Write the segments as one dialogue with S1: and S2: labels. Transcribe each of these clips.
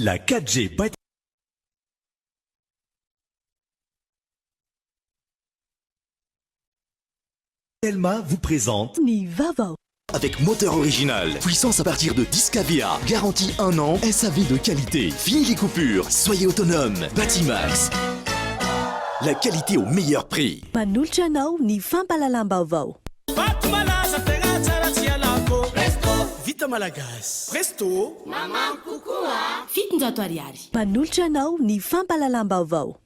S1: La 4G by Telma vous présente
S2: Nivava.
S1: avec moteur original, puissance à partir de 10 kVA, garantie 1 an, SAV de qualité, fini les coupures, soyez autonome, Batimax. La qualité au meilleur prix.
S2: Manolotra anao ny fampalalam-baovao.
S3: Vato malaza tegna tsara tsy alako. Presto. Vita malagasy. Presto.
S4: Maman kokoa. Fitonjato ariary.
S2: Manolotra anao ny fampalalam-baovao.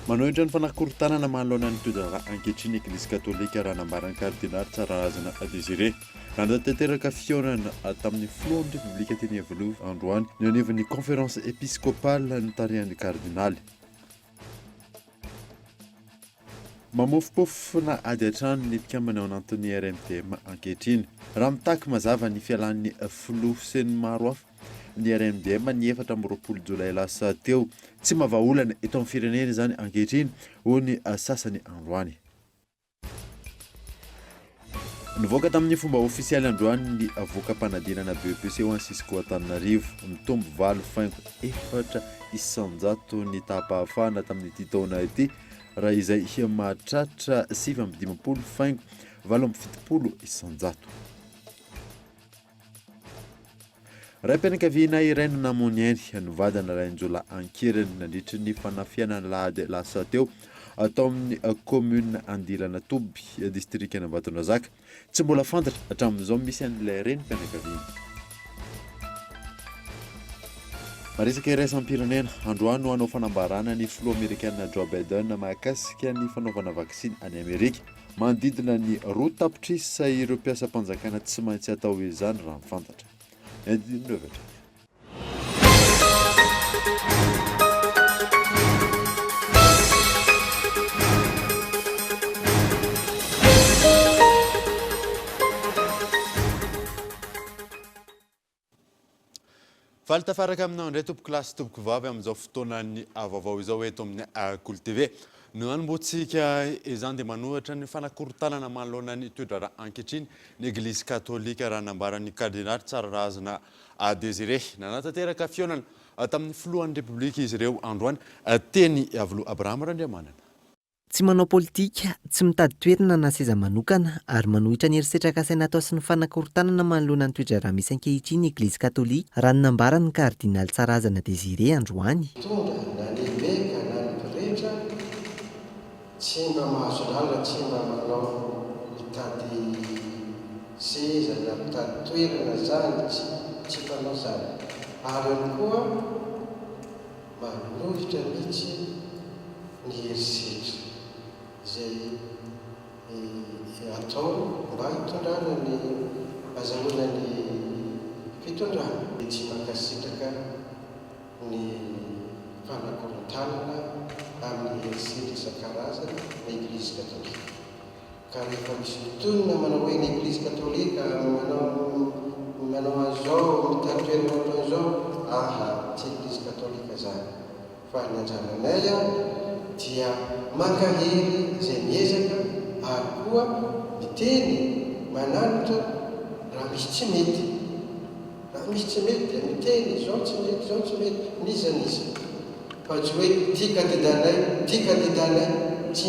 S5: Manohitra ny fanakorontanana manoloana ny toedrana ankehitriny Eglizy Katolika raha nambaran'ny kardinaly Tsararazana Désiré. Raha natanteraka fihaonana tamin'ny filohan'ny Repoblika teny Iavoloha androany ny anivon'ny conférence épiscopale notarihan'ny kardinaly. Mamofopofona ady hatrany ny mpikambana ao anatin'ny RMTM ankehitriny. Raha mitaky mazava ny fialan'ny filoha sy ny maro hafa ny RMDM ny 4 Jolay lasa teo tsy mavaolana eto amin'ny firenena izany ankehitriny ho ny sasany androany. Nivoaka tamin'ny fomba ofisialy androany ny voaka-panadinana BEPC ho Ansisiko Antananarivo mitombo 7,400 ny tapahafahana tamin'ity taona ity raha izay mahatratra 7,7,7,700. Raim-pianakaviana iray no namoniany nivadana Rainjola Ankiriny nandritry ny fanafiana lahady lasa teo atao amin'ny commune Andilana Toby distrikana Ambatondrazaka. Tsy mbola fantatra hatramin'izao misy an'ilay renim-pianakaviana. Maresaka iraisam-pirenena androany no hanao fanambarana ny filoha Amerikanina Joe Biden mahakasika ny fanaovana vaksiny any Amerika. Manodidina ny 2 tapitrisa ireo mpiasam-panjakana tsy maintsy atao izany raha mifantatra. Faly tafaraka aminao indray tompoko lasy tompoko vavy amin'izao fotoanan'ny vaovao izao eto amin'ny Akolo TV. No anomboantsika izany dia manohatra ny fanakorontanana manoloana ny toedrana ankehitriny ny Eglizy Katolika raha nambaran'ny kardinaly Tsararazana Désiré. Nanatanteraka fihaonana tamin'ny filohan'ny Repoblika izy ireo androany teny Iavoloha Abrahama Randriamanana.
S6: Tsy manao politika, tsy mitady toerana na seza manokana ary manohitra ny herisetraka saina atao sy ny fanakorontanana manoloana ny toedrana misy ankehitriny ny Eglizy Katolika raha ny nambaran'ny kardinaly Tsararazana Désiré androany.
S7: Tsy mba mahazo lalina, tsy mba manao mitady seza na mitady toerana zany, tsy mpanao zany. Ary ihany koa manohitra mihitsy ny herisetra izay atao mba hitondrana ny azahoana ny fitondrana. Tsy mankasitraka ny fanakorontanana amin'ny herisetra isan-karazany ny Eglizy Katolika. Ka rehefa misy fotoana manao hoe ny Eglizy Katolika manao an'izao mitady toerana ohatran'izao, tsy Eglizy Katolika zany. Fa ny anjananay dia mankahery izay miezaka ary koa miteny mananitra raha misy tsy mety. Raha misy tsy mety dia miteny izao tsy mety, izao tsy mety, nizaniza. Fa tsy hoe tia kandidanay tsy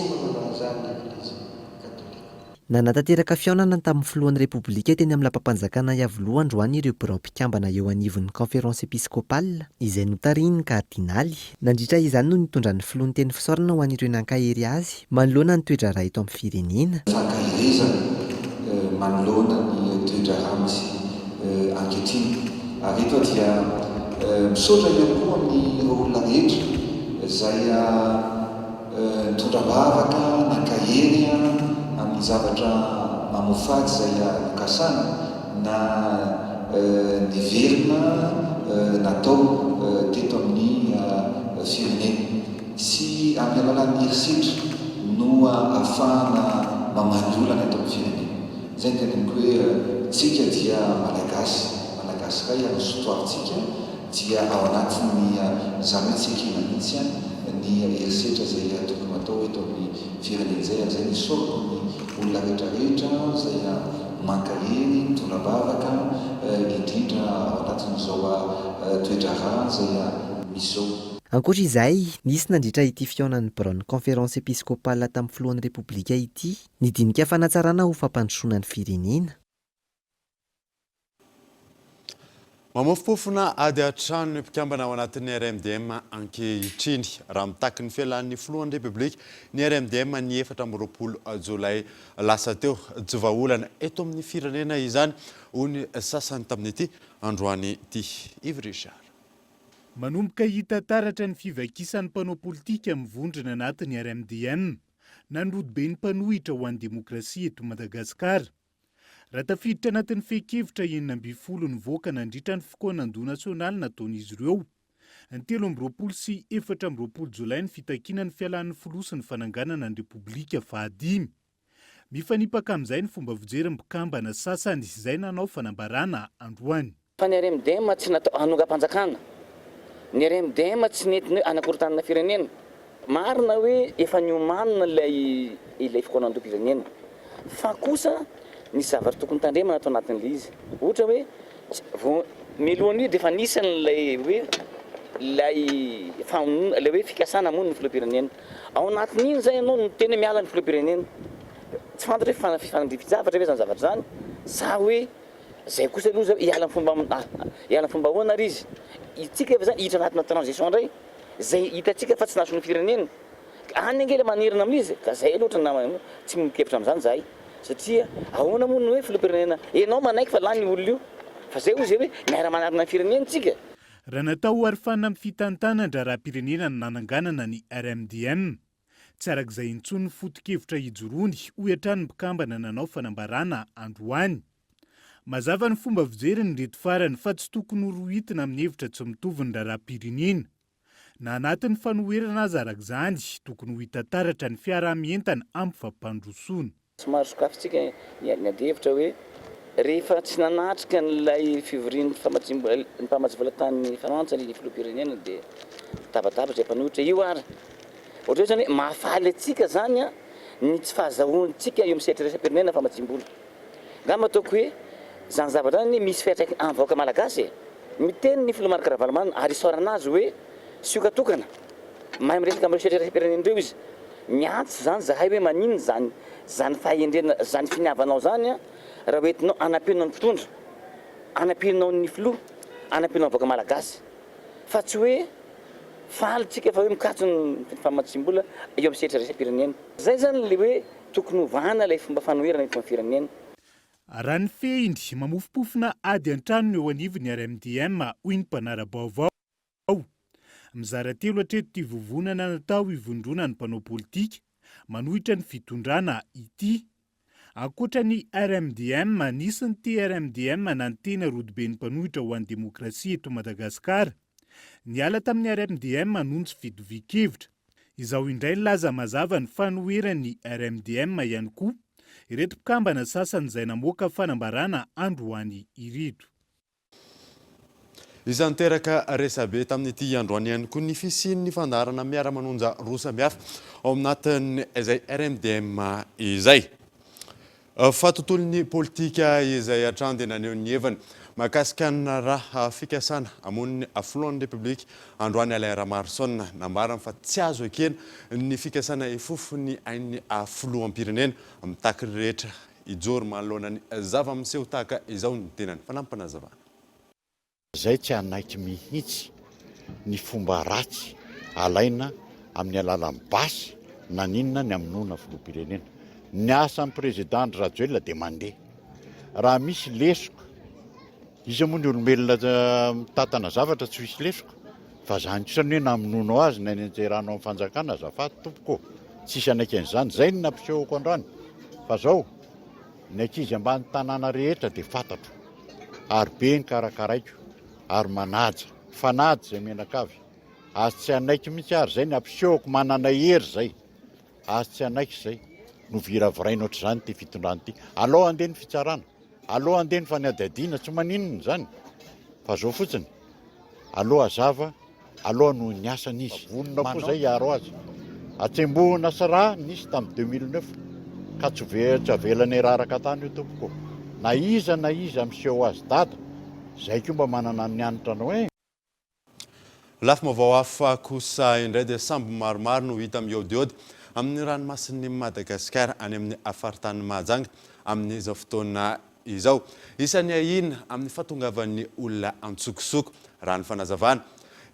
S7: mba manao an'izany ny Eglizy Katolika.
S6: Nanatanteraka fihaonana tamin'ny filohan'ny Repoblika teny amin'ny lampam-panjakana Iavoloha androany ireo birao mpikambana eo anivon'ny conférence épiscopale izay notarian'ny kardinaly. Nandritra izany no nitondran'ny filohan'ny teny fisaorana ho an'ireo nankahery azy manoloana ny toedrana eto amin'ny firenena.
S8: Fankahirezana manoloana ny toedrana misy ankehitriny. Ary eto dia misaotra ihany koa amin'ny olona rehetra izay mitondra-bavaka nankahery amin'ny zavatra mamofaty izay nokasana na niverina natao teto amin'ny firenena. Sy amin'ny alalan'ny herisetra no ahafahana mamany olana eto amin'ny firenena. Izay ny teneniko hoe tsika dia malagasy ray amin'ny sotoavintsika dia ao anatin'ny zany hoe tsekina mihitsy ny herisetra zay tokony atao eto amin'ny firenena zay zay ny soroko ny olona rehetrarehetra zay mankahery mitondra-bavaka indrindra ao anatin'izao toedrara zay misy zao.
S6: Ankoatra izay, nisy nandritra ity fihaonan'ny Braon Conférence Épiscopale tamin'ny filohan'ny Repoblika ity, nidinika fanatsarana ho fampandrosoana ny firenena.
S5: Mamofopofona ady hatrano ny mpikambana ao anatin'ny RMDM ankehitriny. Raha mitaky ny fialan'ny filohan'ny Repoblika, ny RMDM ny 4 Jolay lasa teo tsy vahaolana eto amin'ny firenena izany hoy ny sasany tamin'ity androany ity. Yves Richard.
S9: Manomboka hita taratra ny fivakisan'ny mpanao politika mivondrona anatin'ny RMDM, nandrody be ny mpanohitra ho an'ny demokrasia eto Madagasikara. Raha tafiditra anatin'ny fehi-kevitra 12 nivoaka nandritra ny fokoan-nandò nasionaly nataon'izy ireo. Ny 13 sy 14 Jolay ny fitakiana ny fialan'ny filoha sy ny fananganana ny Repoblika fahadimy. Mifanipaka amin'izay ny fomba fijery mpikambana sasany izay nanao fanambarana androany.
S10: Fa ny RMDM tsy natao hanonga-panjakana. Ny RMDM tsy nentiny anakorontanana firenena. Marina hoe efa niomanina ilay fokoan-nandò-pirenena. Fa kosa ny zavatra tokony tandremana atao anatin'ilay izy. Ohatra hoe milohan'io dia efa nisan'ilay hoe ilay hoe fikasana moa ny filoham-pirenena. Ao anatin'iny zay ianao no tena miala ny filoham-pirenena. Tsy fantatra hoe fifandrify-javatra hoe zany zavatra zany. Sa hoe zay kosa aloha hiala ny fomba ahoana ary izy. Itsika efa zany hiditra anatina transition indray. Zay hitantsika fa tsy nason'ny firenena. Any angela manirina amin'izy. Ka zay loatra tsy mikevitra amin'izany zahay. Satria ahoana moa ny hoe filoham-pirenena enao manaiky fa lany olona io fa zay hoe miara-manarina ny firenena tsika.
S9: Raha natao arifana amin'ny fitantanana raha-pirenena ny nananganana ny RMDM. Tsy arak'izay intsony ny foto-kevitra hijoroany hoy hatrany mpikambana nanao fanambarana androany. Mazava ny fomba fijery ny reto farany fa tsy tokony ho rohitina amin'ny hevitra tsy mitovy ny raha-pirenena. Na anatin'ny fanoherana azy arak'izany tokony ho hita taratra ny fiarah-mientana amin'ny fampandrosoana.
S10: Somary sokafintsika ny adihevitra hoe rehefa tsy nanatrika n'ilay fivorian'ny mpamatsivola-tany Frantsa ny filoham-pirenena dia tabatabatra mpanohitra io ary. Ohatra hoe zany hoe mahafaly antsika zany ny tsy fahazahoantsika eo amin'ny sehatresam-pirenena famatsim-bola. Ngamba ataoko hoe zany zavatra zany misy fiantraikany amin'ny vahoaka malagasy. Miteny ny filoha Marc Ravalomanana ary isaorana azy hoe siokatokana. Mahay miresaka amin'ny sehatresam-pirenena ireo izy. Miantso zany zahay hoe manino zany fahendrena zany finiavanao zany raha hoentinao anampianao ny mpitondra, anampianao ny filoha, anampianao ny vahoaka malagasy. Fa tsy hoe falitsika fa hoe mikatso ny famatsim-bola eo amin'ny sehatresam-pirenena. Zay zany le hoe tokony hovana ilay fomba fanoherana eto amin'ny firenena.
S9: Raha ny fehindry mamofopofona ady an-trano eo anivon'ny RMDM hoy ny mpanara-baovao. Mizara telo hatreto ity vovonana natao hivondrona ny mpanao politika manohitra ny fitondrana ity. Ankoatra ny RMDM, nisy ny TRMDM nantena rodiben'ny mpanohitra ho an'ny demokrasia eto Madagasikara. Niala tamin'ny RMDM noho tsy fitovia-kevitra. Izao indray laza mazava ny fanoheran'ny RMDM ihany koa. Ireto mpikambana sasany izay namoaka fanambarana androany ireto.
S5: Izany teraka resabe tamin'ity androany ihany koa ny fisian'ny fandarana miara-manonja roa samihafa ao anatin'ny izay RMDM izay. Fa tontolon'ny politika izay hatrany dia naneho ny hevany mahakasika ny raha fikasana hamon'ny filohan'ny Repoblika androany Alain Ramarsona nambarana fa tsy azo ekena ny fikasana ifofony ain'ny filoham-pirenena mitaky rehetra ijoro manoloana ny zava-miseho tahaka izao ny tenany fanampanazavana.
S11: Zay tsy anaiky mihitsy ny fomba ratsy alaina amin'ny alalan'ny basy na ninona ny amonoana filoham-pirenena. Ny asan'ny président Rajoelina dia mandeha. Raha misy lesoka, izy moa ny olombelona mitantana zavatra tsy misy lesoka. Fa zany tsisany hoe namononao azy na nenjeranao amin'ny fanjakana azafady tompoko. Tsisy anaiky an'izany, zay ny nampisehoko androany. Fa zao, ny ankizy ambany tanàna rehetra dia fantatro. Ary be ny karakaraiko. Ary manaja, fanaja zay menakavy. Azy tsy anaiky mihitsy ary zay ny ampisehoko manana hery zay. Azy tsy anaiky zay. No viraviraina ohatr'izany ty fitondrana ty. Alao andeha ny fitsarana. Alao andeha ny faniadadiana tsy maninona zany. Fa zao fotsiny. aloha azava aloha no ny asany izy vonona koa zay iaro azy atsembohana sara nisy tamin'ny 2009 ka tsy avelany raraka tany io tompoko na iza miseho azy dada zay koa mba manana ny anitra anao
S5: lafy mavao hafa kosa indray dia sambo maromaro no hita miodiody amin'ny ranomasin'ny Madagasikara any amin'ny afaritany Mahajanga amin'izao fotoana izao. Isan'ny ahina amin'ny fahatongavan'ny olona antsokosoko raha ny fanazavana.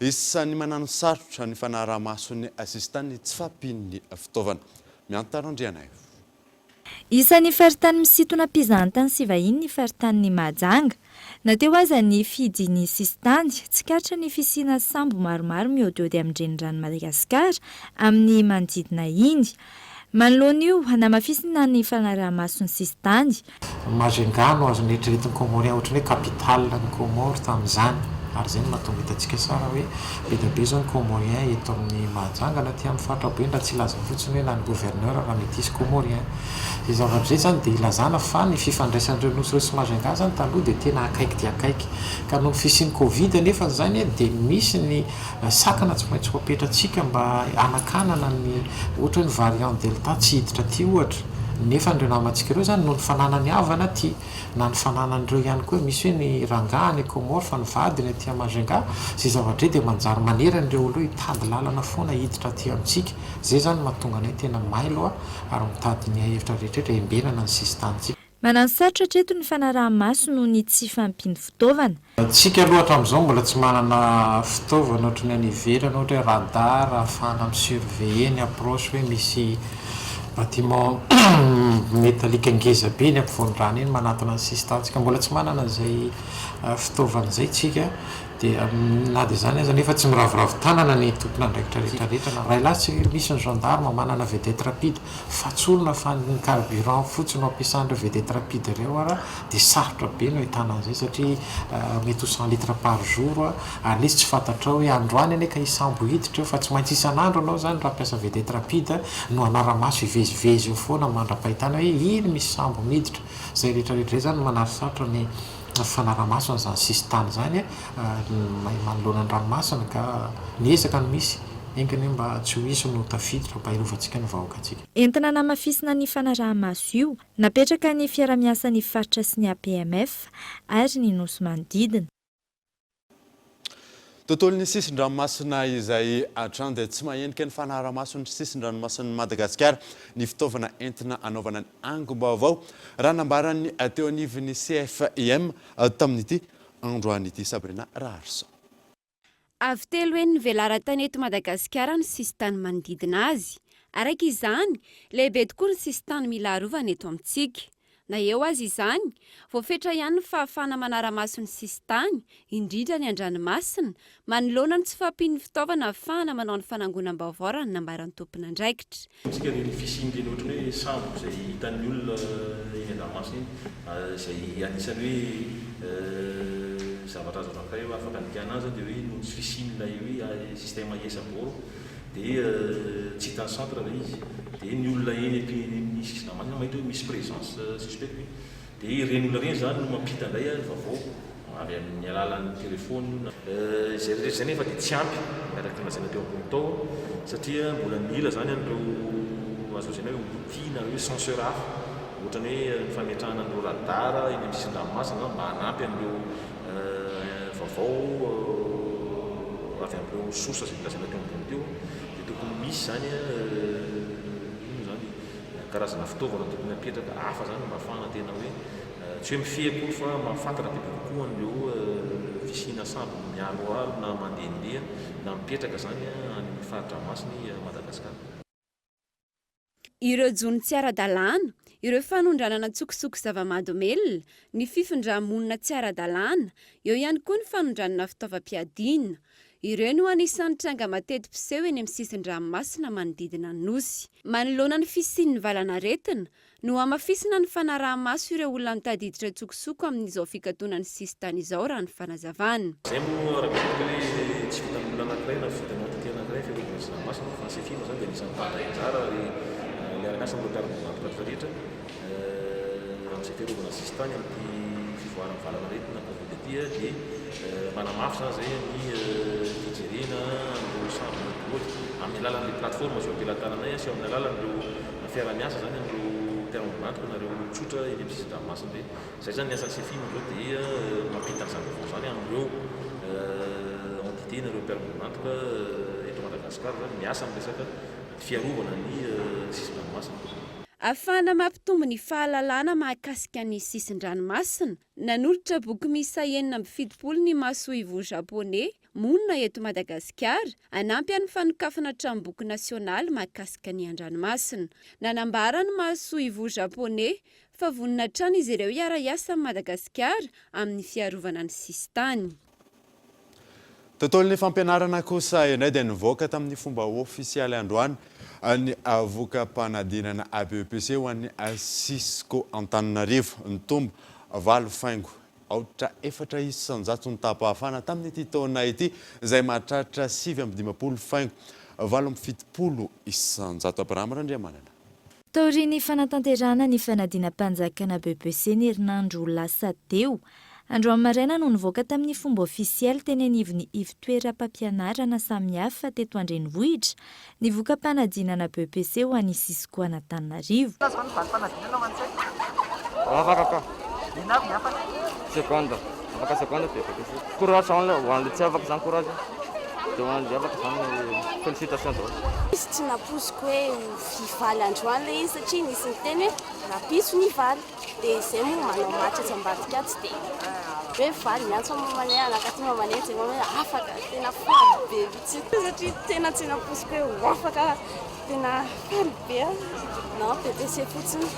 S5: Isan'ny manano sarotra ny fanaraha-mason'ny asistan'ny tsy fahampian'ny fitaovana. Miantarandriana io.
S12: Isan'ny faritany misintona mpizahantany sy vahiny ny faritany Mahajanga. Nateo aza ny fidiny sistany tsikatra ny fisina sambo maromaro miodiody amin'ny renirano Madagasikara amin'ny manodidina iny. Manoloana io hanamafisina ny fanaraha-mason'ny sistany.
S13: Majunga no azo neritreretin'ny Comorien ohatran'ny hoe capitale ny Comore tamin'izany. Ary zay no mahatonga hitantsika sara hoe be dia be zao ny Comorien eto amin'ny Mahajanga na aty amin'ny faritra be raha tsy laza fotsiny hoe na ny gouverneur raha mety isy Comorien. Izay zavatra izay zany dia ilazana fa ny fifandraisan'ireo nosy sy Majunga zany taloha dia tena akaiky dia akaiky. Ka noho ny fisian'ny Covid nefa zany dia misy ny sakana tsy maintsy ho apetratsika mba hanakanana ny ohatra ny variant delta tsy hiditra aty ohatra. Nefa ireo namantsika ireo zany noho ny fananany havana aty na ny fananan'ireo ihany koa misy hoe ny rangaha ny Comore fa ny vadiny aty Majunga zay zavatra dia manjary maneran'ireo olo hitady lalana foana hiditra aty amintsika. Zay zany mahatonga anay tena mailo ary mitady ny hevitra rehetrarehetra hembenana ny sistantsika.
S12: Manano sarotra hatreto ny fanaraha-maso noho ny tsy fahampiany fitaovana.
S13: Tsika aloha hatramin'izao mbola tsy manana fitaovana ohatry ny any ivelany ohatra hoe radar ahafahana misurveiller ny approche hoe misy bâtiment métallique ngeza be ny ampovoan'ny rano iny manatona ny sistantsika. Mbola tsy manana an'izay fitaovana izay tsika dia na dia zany aza nefa tsy miravoravo tanana ny tompona andraikitra rehetrarehetra. Raha ilasy misy ny gendarme manana vedette rapide fatsolona fa ny carburant fotsiny no ampiasan'ireo vedette rapide ireo ara dia sarotra be no ahitana an'izay satria mety ho 100 litres par jour ary lesy tsy fantatrao hoe androany ane ka isambo hiditra eo fa tsy maintsy isan'andro anao zany raha ampiasa vedette rapide no anara-maso hivezivezy eo foana mandra-pahitana hoe iny misy sambo miditra. Zay rehetrarehetra zany manary sarotra ny fanaraha-maso n'izany sistany zany manoloana ny ranomasina ka niezaka no misy engany mba tsy ho hisy no tafiditra mba hirovantsika ny vahoakantsika.
S12: Entina namafisina ny fanaraha-maso io napetraka ny fiara-miasan'ny faritra sy ny APMF ary ny nosy manodidina.
S5: Tontolon'ny sisin-dranomasina izay hatrany dia tsy mahenika ny fanaraha-mason'ny sisin-dranomason'ny Madagasikara ny fitaovana entina anaovana ny angom-baovao raha nambaran'ny teo anivon'ny CFIM tamin'ity androan'ity Sabrina Raharson.
S14: Avy telo hoe nivelara-tany eto Madagasikara ny sistany manodidina azy. Araka izany, lehibe tokoa ny sistany mila arovana eto amintsika. Na eo azy izany, voafetra ihany ny fahafahana manara-maso ny sistany, indrindra ny an-dranomasina, manoloana ny tsy fahampian'ny fitaovana ahafahana manao ny fanangonam-baovao raha ny nambaran'ny tompona andraikitra.
S15: Tsika dia ny fisiany ohatra hoe sambo izay hitan'ny olona eny an-dranomasina izay anisany hoe zavatra azo anankiray afaka nikana azy dia hoe noho ny fisian'ilay hoe système ISABOR dia tsy hitany centre ilay izy. Dia ny olona eny amin'ny sisin-dranomasina mahita hoe misy présence suspecte dia ireny olona ireny zany no mampita indray vaovao avy amin'ny alalan'ny telefôna. Izay rehetra izay nefa dia tsy ampy miaraka ny lazaina teo ambony tao satria mbola mila zany an'ireo azo lazaina hoe outil na hoe senseur hafa ohatra ny hoe ny fametrahana an'ireo radar eny amin'ny sisin-dranomasina mba hanampy an'ireo vaovao avy amin'ireo source izay lazaina teo ambony teo. Dia tokony misy zany karazana fitaovana tokony apetraka hafa zany mba ahafahana tena hoe tsy hoe mifehy fa mahafantatra bebe kokoa an'ireo fisina sambo mialoalo na mandehandeha na mipetraka zany any amin'ny faritra masiny Madagasikara.
S14: Ireo jony tsy ara-dalàna, ireo fanondranana tsokosoko zava-mahadomelona, ny fifindra-monina tsy ara-dalàna, eo ihany koa ny fanondranana fitaovam-piadina. Ireo no anisan'ny tranga mateti-piseho eny amin'ny sisin-dranomasina manodidina ny nosy. Manoloana ny fisian'ny valanaretina no hamafisina ny fanaraha-maso ireo olona mitady hiditra tsokosoko amin'izao fikatoana ny sistany izao raha ny fanazavana.
S15: Zay moa raha misy hoe tsy vita amin'ny olona anankiray na vitanao taty anankiray fiarovana ny ranomasina fa ny CFIM zany dia anisan'ny tanday anjara ilay arak'asa amin'ny lokarina rehetra amin'izay fiarovana ny sistany amin'ny fivoarana valanaretina Covid dia manamafy zany zay ny fijerena an'ireo sambo ohatry amin'ny alalan'le plateforme zao ampilatananay sy eo amin'ny alalan'ireo fiara-miasa zany amin'ireo mpiara-monatoka nareo tsotra eny amin'ny sisin-dranomasina be zay zany ny asan'ny CFIM zao dia mampita an'izany vaovao zany amin'ireo entité nareo mpiara-monatoka eto Madagasikara zany miasa amin'ny resaka fiarovana ny sisin-dranomasina.
S14: Ahafahana mampitombo ny fahalalana mahakasika ny sisin-dranomasina, nanolotra boky miisa 7 ny masoivo japonais monina eto Madagasikara anampy amin'ny fanokafana tranomboky nasionaly mahakasika ny an-dranomasina. Nanambara ny masoivo japonais fa vonina trano izy ireo hiara-iasa amin'ny Madagasikara amin'ny fiarovana ny sisintany.
S5: Tontolon'ny fampianarana kosa ianay dia nivoaka tamin'ny fomba ofisialy androany ny avoka-panadinana ABEPC ho an'ny Cisco Antananarivo nitombo 8 faingo aotra 400 ny tapa-hafana tamin'ity taona ity izay mahatratra 7.50 faingo 7.70 isanjato abrahama Randriamanana.
S12: Taorian'ny fanatanterana ny fanadinam-panjakana ABEPC ny herinandro lasa teo. Androany maraina no nivoaka tamin'ny fomba ofisialy teny anivon'ny ivon-toeram-pampianarana samihafa teto Andrenivohitra ny voka-panadinana ABEPC ho an'ny Cisco Antananarivo.
S16: Seconde, afaka seconde dia ABEPC. Courage ho an'le tsy afaka zany courage. Dia ho an'le afaka zany félicitations daholo.
S17: Izy tsy naposiko hoe fivaly androany le izy satria nisy niteny hoe rapiso ny valy dia izay moa manao match tsy ambadika tsy dia hoe valy miantso mamanay anakaty mamanay zay mamanay afaka tena faly be vitsy satria tena tsy naposiko hoe afaka tena faly be non ABEPC fotsiny.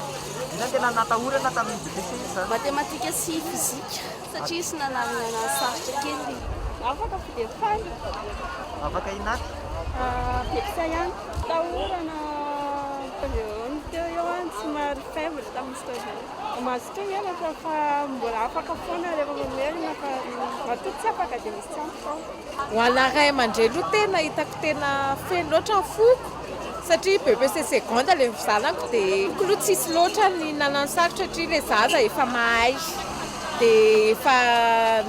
S16: Iza tena natahorana tamin'ny ABEPC zany?
S17: Matematika sy fizika satria sy nanarana sarotra kely afaka fa dia faly.
S16: Afaka inaty?
S17: Peksa ihany tahorana teo eo any somary faible tamin'ny stage mazotra mianatra fa mbola afaka foana rehefa mamerina fa matoa tsy afaka dia misy tsy ampy.
S18: Ho ana ray aman-dreny aloha tena hitako tena feno loatra ny foko satria ABEPC seconde ilay zanako dia aloha tsisy loatra ny nanano sarotra satria ilay zaza efa mahay dia efa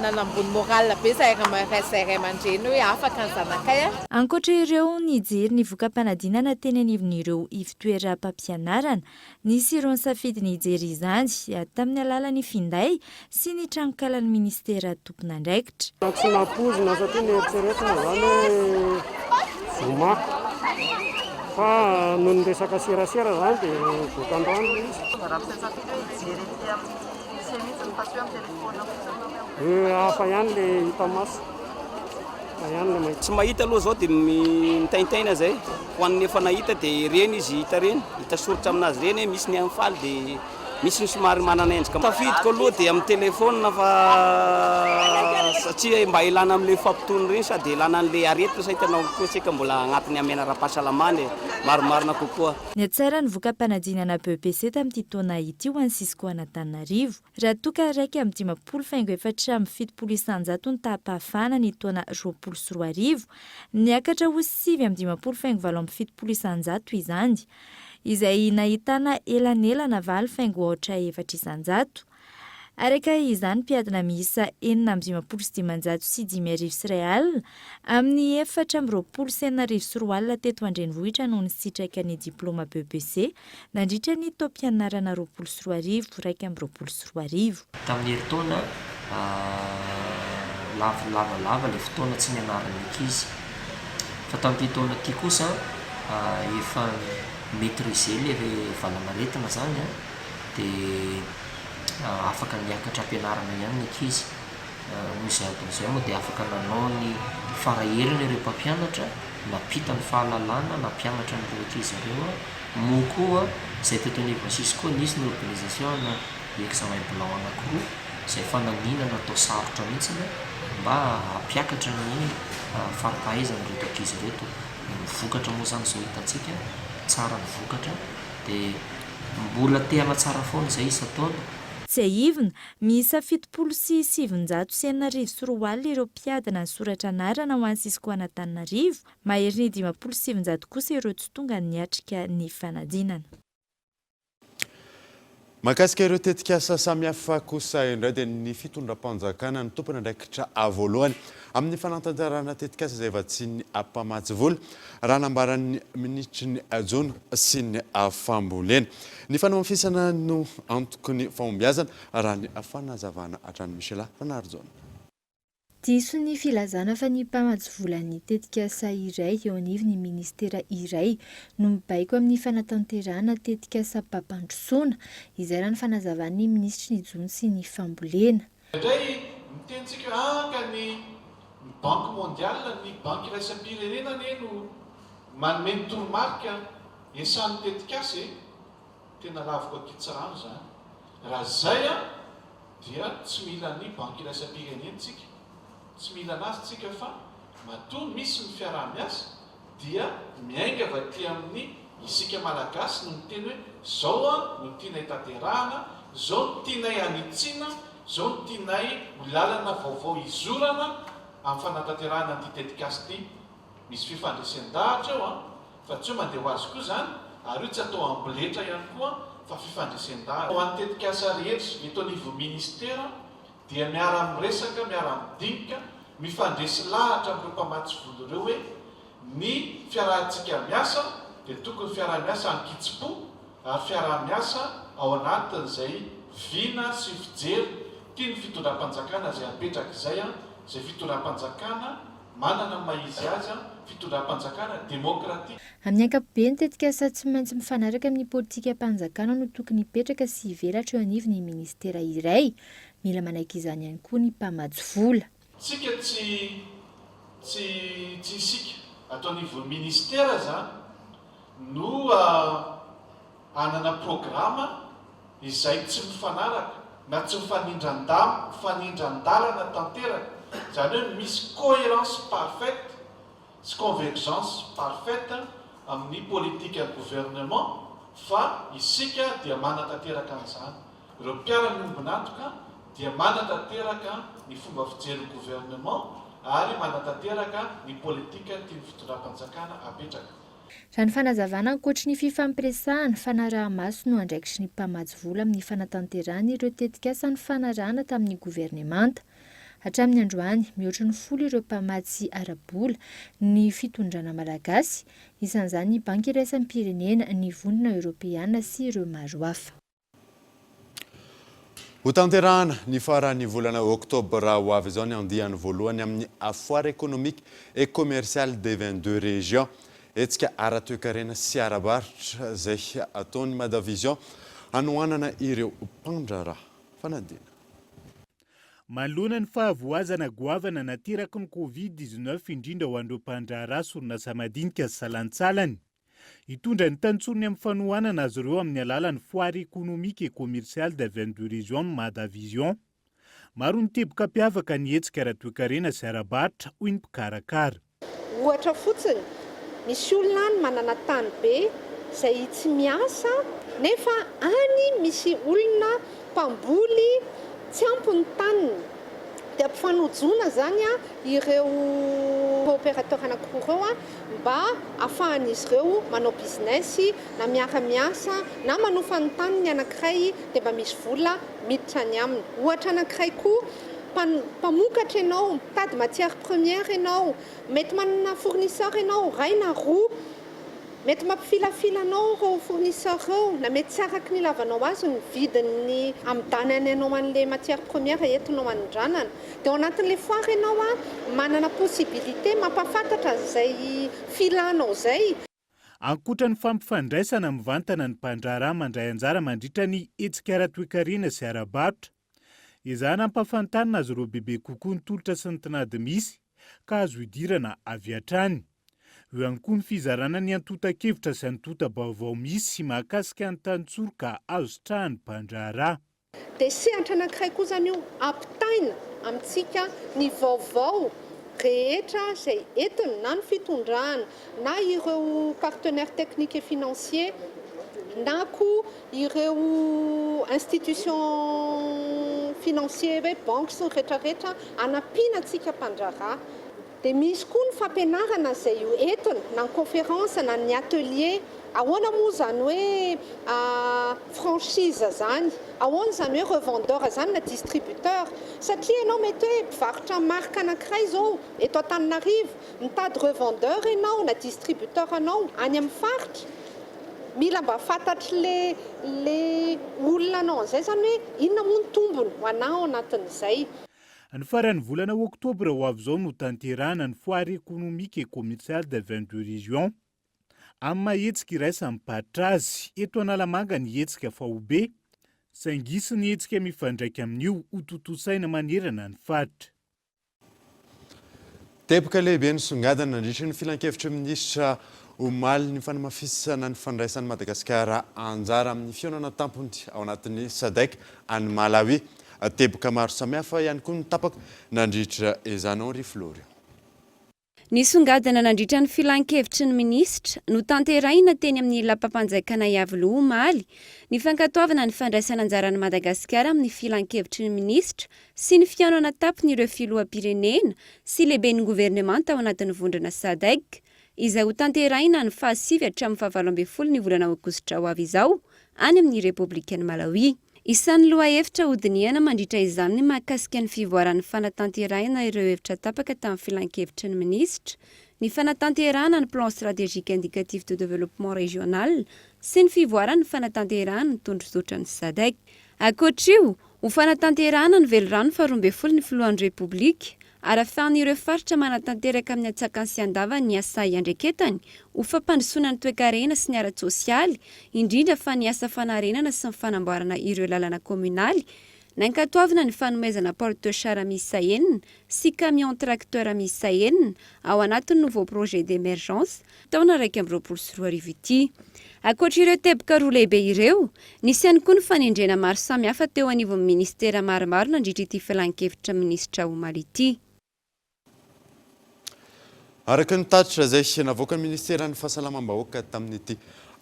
S18: nanambony moral be zay ray aman-dreny hoe afaka ny zanakay.
S12: Ankoatra ireo nijery ny voka-panadinana teny anivon'ireo ivon-toeram-pampianarana nisy ireo nisafidy nijery izany tamin'ny alalan'ny finday sy ny tranonkalan'ny ministera tompon'andraikitra.
S19: Tsy nampozina satria ny eritreretina zany hoe vomako fa noho ny resaka serasera zany dia vokan-drano izy. Hafa ihany le hita maso.
S20: Tsy mahita aloha zao dia mitaintaina zay ho an'ny efa nahita dia reny izy hita reny hita soritra aminazy reny misy ny amfaly dia misy ny somary manana endrika. Tafidiko aloha dia amin'ny telefôna fa satria mba ilana amin'ilay fampitony reny sady ilana an'ilay aretina sa hitanao koa tsika mbola agnatin'ny amena ara-pahasalamana maromarina kokoa.
S12: Ny atsara ny voka-panadinana ABEPC tamin'ity taona ity ho an'ny Cisco Antananarivo. Raha toka 1.770 isanjato ny tapa-hafana ny taona 2024 niakatra ho 7.50 isanjato izany. Izay nahitana elanelana 4.4 isanjato. Araka izany mpiadina miisa 4.9 sy 10 ariary amin'ny 4.20 alina teto Andrenivohitra no nisitraka ny diplôma ABEPC nandritra ny taom-pianarana 2024.
S21: Tamin'ny herintaona lavalava ilay fotoana tsy nianarana ankizy. Fa tamin'ity taona ity kosa efa maîtriser ilay valanaretina zany dia afaka miakatra ampianarana ihany ny ankizy. Noho izay anton'izay moa dia afaka nanao ny faraheriny ireo mpampianatra napita ny fahalalana nampianatra n'ireo ankizy ireo. Moa koa izay teto anivon'ny Cisco nisy ny organisation examen blanc anankiroa izay fanamina natao sarotra mihitsy mba hampiakatra ny farapahaizana ireto ankizy ireto. Vokatra moa zany izao hitantsika tsara ny vokatra dia mbola tehana tsara foana izay isa-taona.
S12: Tsy aivina, miisa 70 sy 704 alina ireo mpiadana ny soratra anarana ho an'ny Cisco Antananarivo, mahery ny 507 kosa ireo tsy tonga niatrika ny fanadinana.
S5: Mahakasika ireo tetikasa samihafa kosa indray dia ny fitondram-panjakana ny tompony andraikitra voalohany amin'ny fanatanterahana tetikasa izay efa tsy ny ampamatsy vola raha nambaran'ny ministry ny Jona sy ny fambolena. Ny fanamafisana no antoky ny fahombiazana raha ny fanazavana hatrany Michela Ranarjona.
S12: Diso ny filazana fa ny mpamatsy volan'ny tetikasa iray eo anivon'ny ministera iray no mibaiko amin'ny fanatanterahana tetikasa Papandrosoana izay raha ny fanazavan'ny ministry ny Jona sy ny fambolena.
S1: Indray mitentsika ka ny Banque mondiale ny banky iraisam-pirenena no manome ny toromarika esan'ny tetikasa tena lavoko akitsarano zany. Raha zay dia tsy mila ny banky iraisam-pirenena tsika. Tsy mila anazy tsika fa matoa misy ny fiaraha-miasa dia miainga avy aty amin'ny isika malagasy no miteny hoe zao no tianay tanterahana, zao no tianay anitsiana, zao no tianay lalana vaovao izorana amin'ny fanatanterahana an'ity tetikasa ity. Misy fifandresen-dahatra eo fa tsy mandeha ho azy koa zany ary io tsy atao amboletra ihany koa fa fifandresen-dahatra. Ho an'ny tetikasa rehetra eto anivon'ny ministera dia miara miresaka, miara midinika, mifandresy lahatra amin'ireo mpamatsy vola ireo hoe ny fiarahantsika miasa dia tokony fiaraha-miasa ankitsi-po ary fiaraha-miasa ao anatin'izay vina sy fijery tia ny fitondram-panjakana izay apetraka izay izay fitondram-panjakana manana maizy azy fitondram-panjakana demokratika.
S12: Amin'ny ankapobeny tetikasa tsy maintsy mifanaraka amin'ny politika mpanjakana no tokony hipetraka sy hivelatra eo anivon'ny ministera iray. Mila manaiky izany ihany koa ny mpamatsy vola.
S1: Tsika tsy isika atao anivon'ny ministera zany no anana programa izay tsy mifanaraka na tsy mifanindran-dalana tanteraka. Zany hoe misy cohérence parfaite sy convergence parfaite amin'ny politika ya gouvernement fa isika dia manatanteraka an'izany. Ireo mpiara-miombonantoka dia manatanteraka ny fomba fijery gouvernement ary manatanteraka ny politika tiany fitondram-panjakana apetraka.
S12: Raha ny fanazavana ankoatry ny fifampiresahana fanaraha-maso no andraikitry ny mpamatsy vola amin'ny fanatanterahana ireo tetikasa ny fanarahana tamin'ny gouvernemanta. Hatramin'ny androany mihoatra ny 10 ireo mpamatsy ara-bola ny fitondrana malagasy, isan'izany ny banky iraisam-pirenena, ny vondrona Europeana sy ireo maro hafa.
S5: Ho tanterahana ny faran'ny volana oktobra ho avy izao ny andiany voalohany amin'ny foire économique et commerciale des 22 régions. Etsika ara-toekarena sy ara-barotra izay ataon'ny Madavision hanoanana ireo mpandraharaha fanadina.
S9: Manoloana ny fahavoazana goavana nateraky ny Covid-19 indrindra ho an'ireo mpandraharaha sy orinasa madinika sy salantsalany. Hitondra ny tantsony amin'ny fanohanana azy ireo amin'ny alalan'ny foire économique et commerciale des 22 régions Madavision. Maro ny teboka mpiavaka ny hetsika ara-toekarena sy ara-barotra hoy ny mpikarakara.
S18: Ohatra fotsiny, misy olona any manana tany be izay tsy miasa nefa any misy olona mpamboly tsy ampy ny taniny. Dia ampifanojona zany ireo opérateur anankiroa mba ahafahan'izy ireo manao business na miara-miasa na manofa ny taniny anankiray dia mba misy vola miditra any aminy. Ohatra anankiray koa mpamokatra ianao, mitady matière première ianao, mety manana fournisseur ianao, ray na roa, mety mampifilafila anao ireo fournisseur ireo, na mety tsy araky ny lavanao azy ny vidiny amidanany ianao an'ilay matière première entinao anindranana. Dia ao anatin'ilay foire ianao manana possibilité mampafantatra izay filanao izay.
S9: Ankoatra ny fampifandraisana mivantana ny mpandraharaha mandray anjara mandritra ny hetsika ara-toekarena sy ara-barotra. Izany ampafantarina azy ireo bebe kokoa ny tolotra sy ny tinady misy ka azo hidirana avy hatrany. Eo ihany koa ny fizarana ny antotan-kevitra sy antotam-baovao misy mahakasika ny tantsoro ka azo trahany mpandraharaha.
S18: Dia sehatra anankiray koa zany io ampitaina amintsika ny vaovao rehetra izay entiny na ny fitondrana na ireo partenaires techniques et financiers na koa ireo institution financier hoe banque sy rehetrarehetra anampiana antsika mpandraharaha. Dia misy koa ny fampianarana izay io entiny na ny conférence na ny atelier ahoana moa zany hoe franchise zany, ahoana zany hoe revendeur zany na distributeur, satria ianao mety hoe mpivarotra marque anankiray zao eto Antananarivo, mitady revendeur ianao na distributeur anao any amin'ny faritra, mila mba fantatry le olona anao an'izay zany hoe inona moa ny tombony ho anao anatin'izay.
S9: Ny faran'ny volana oktobra ho avy izao no tanterahana ny foire économique et commerciale des 22 régions. Amin'ny mahetsika iraisan'ny Patrazy, eto Analamanga ny hetsika Faobe, Saingisy ny hetsika mifandraika amin'io ho tontosaina manerana ny faritra.
S5: Teboka lehibe nisongadana nandritra ny filan-kevitra minisitra omaly ny fanamafisana ny fandraisan'ny Madagasikara anjara amin'ny fionana tampony ao anatin'ny SADC any Malawi. Teboka maro samihafa ihany koa ny tapaka nandritra izany Henri Florio.
S14: Nisongadana nandritra ny filan-kevitry ny minisitra no tanterahina teny amin'ny lapam-panjakana Iavoloha omaly ny fankatoavana ny fandraisana anjaran'ny Madagasikara amin'ny filan-kevitry ny minisitra sy ny fihaonana tapon'ireo filoham-pirenena sy lehiben'ny governemanta ao anatin'ny vondrona SADC izay ho tanterahina ny fahasivy hatramin'ny 12 ny volana aogositra ho avy izao any amin'ny Repoblikan'ny Malawi. Isan'ny loha hevitra hodiniana mandritra izany mahakasika ny fivoaran'ny fanatanterahina ireo hevitra tapaka tamin'ny filan-kevitry ny minisitra, ny fanatanterahana ny plan stratégique indicatif de développement régional sy ny fivoaran'ny fanatanterahana ny tondrotsotra ny SADC. Ankoatr'io, ho fanatanterahana ny velorano 12 ny filohan'ny Repoblika arafan'ireo faritra manatanteraka amin'ny atsakany sy andava ny asa iandreketany ho fampandrosoana ny toe-karena sy ny ara-tsosialy, indrindra fa ny asa fanarenana sy ny fanamboarana ireo lalana kominaly, nankatoavana ny fanomezana porte-char miisa 4 sy camion tracteur miisa 4 ao anatin'ny nouveau projet d'émergence taona 2024 ity. Ankoatr'ireo teboka roa lehibe ireo, nisy ihany koa ny fanendrena maro samihafa teo anivon'ny ministera maromaro nandritra ity filan-kevitra minisitra omaly ity.
S5: Araka ny tatitra izay navoaka ny ministeran'ny fahasalamam-bahoaka tamin'ity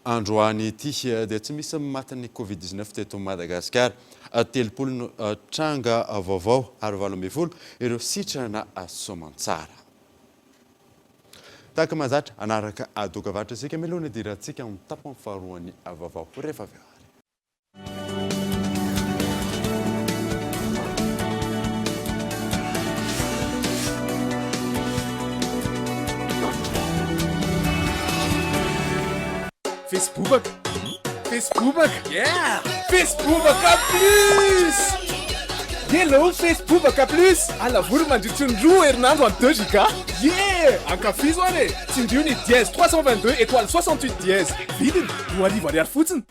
S5: androany ity dia tsy misy matin'ny Covid-19 teto Madagasikara. 30 tranga vaovao ary 12 ireo sitrana soamantsara. Tahaka mahazatra anaraka adokavatra isika melona dirantsika amin'ny tapany faharoany vaovao rehefa avy eo.
S3: Facebook, yeah! Facebook plus! Hello, Facebook plus! Alavolo mandritry ny 2 herinandro amin'ny 2 giga. Yeah! Ankafizo any! Tsindrio ny dièse 322 étoile 68 dièse. Vidiny 2,000 ariary fotsiny.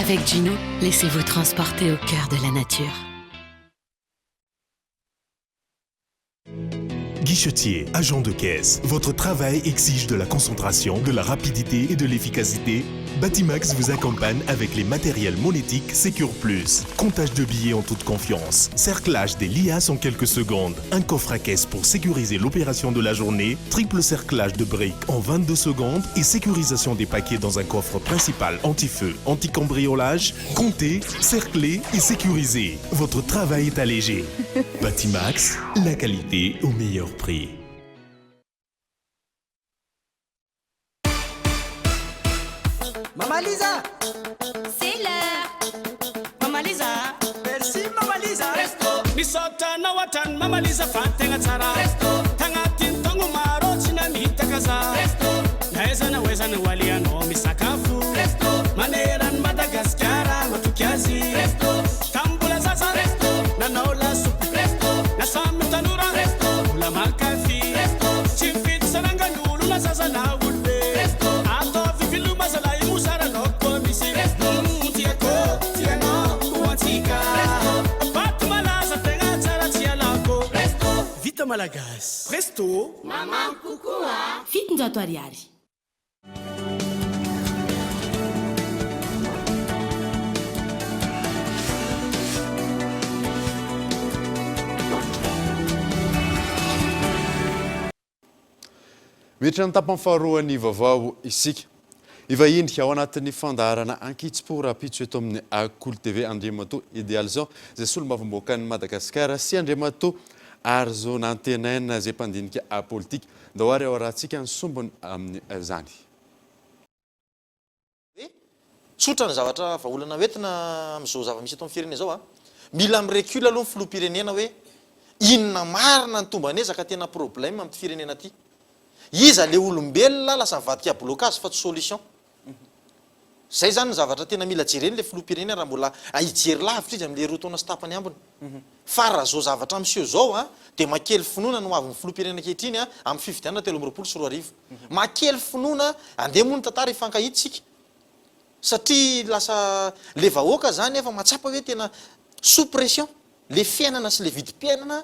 S4: Avec Gino, laissez-vous transporter au cœur de la nature.
S22: Guichetier, agent de caisse, votre travail exige de la concentration, de la rapidité et de l'efficacité. Batimax vous accompagne avec les matériels monétiques Secure Plus. Comptage de billets en toute confiance, cerclage des liasses en quelques secondes, un coffre à caisse pour sécuriser l'opération de la journée, triple cerclage de briques en 22 secondes et sécurisation des paquets dans un coffre principal anti-feu, anti-cambriolage, compté, cerclé et sécurisé. Votre travail est allégé. Batimax, la qualité au meilleur prix.
S23: Maman Lisa,
S4: c'est l'heure.
S23: Maman Lisa, merci Maman Lisa.
S24: Resto, nisota na watan Maman Lisa fatenga tsara. Resto, tangatin tongo maro china mitakaza. Resto, naeza weza na waliano misakafu. Resto, maneran Madagaskara matukiazi. Resto, tambula zaza. Resto, na naola supu. Resto, na samu tanura. Resto, ula makafi. Resto, chifit saranga nulu na zaza na ulbe. Resto, ato vivilu mazala imusara loko misi. Resto, tiako, tiano, uantika. Resto, batu malaza tenga tsara tia lako. Resto,
S23: Vita Malagas.
S24: Resto,
S4: Maman Kukua. Fitinjato ariary.
S5: Mihitra ny tapany faharoa ny vaovao isika. Ivahindrika ao anatin'ny fandaharana ankitsi-po rapitso eto amin'ny Akolo TV Andriamato Idéalzao izay solombavamboaka ny Madagasikara sy Andriamato ary zona antenaina izay mpandinika politika. Dahoary ao rahantsika ny sombony amin'ny zany.
S2: Tsotra ny zavatra vahaolana hoentina amin'izao zava-misy eto amin'ny firenena zao mila mirecule aloha ny filoham-pirenena hoe inona marina ny tombanezaka tena problème amin'ny firenena aty. Iza le olombelona lasa mivadika blocage fa tsy solution. Zay zany ny zavatra tena mila jereny le filoham-pirenena raha mbola hijery lavitra izy amin'le roa taona sy tapany ambiny. Fa raha zao zavatra am'seo zao dia makely finoana no avy ny filoham-pirenena kehitriny amin'ny fifidianana 2024. Makely finoana andeha moa ny tantara ifankahitsika. Satria lasa le vahoaka zany efa matsapa hoe tena sous pression le fiainana sy le vidim-piainana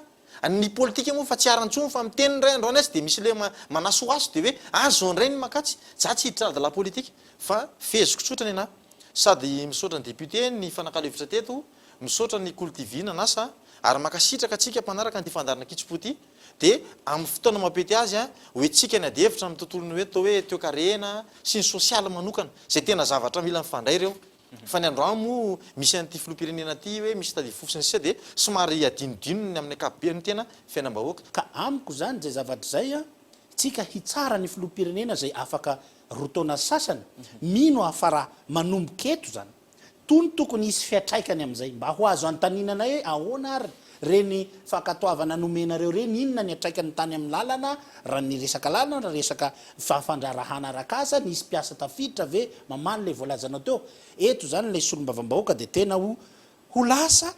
S2: ny politika moa fa tsy aran-tsony fa miteny ray andro anesy dia misy le manasoaso dia hoe azo andray ny makatsy za tsy hiditra de la politique fa fezoko tsotra ny ana sady misaotra ny député ny fanakalo-hevitra teto misaotra ny koltivina nasa ary makasitraka atsika mpanaraka ny fandarana kitsopo ty dia amin'ny fotoana mampety azy hoe tsika ny ady hevitra amin'ny tontolony hoe atao hoe toekarena sy ny sosialy manokana zay tena zavatra mila mifandray ireo. Fa ny androany moa misy an'ity filoham-pirenena ty hoe misy tady fofosiny sisa dia somary adinodinony amin'ny ankapobeny tena fiainam-bahoaka.
S6: Ka amiko zany zay zavatra zay tsika hitsara ny filoham-pirenena zay afaka roa taona sasany mino afara manomboka eto zany tony tokony hisy fiatraikany amin'izay mba ho azo antaninana hoe ahoana ary reny fankatoavana nomenareo reny inona ny atraikany tany amin'ny lalana raha ny resaka lalana raha resaka fandrarahana arakasa nisy mpiasa tafiditra ve mamany le voalazanao teo eto zany le solombavam-bahoaka dia tena ho lasa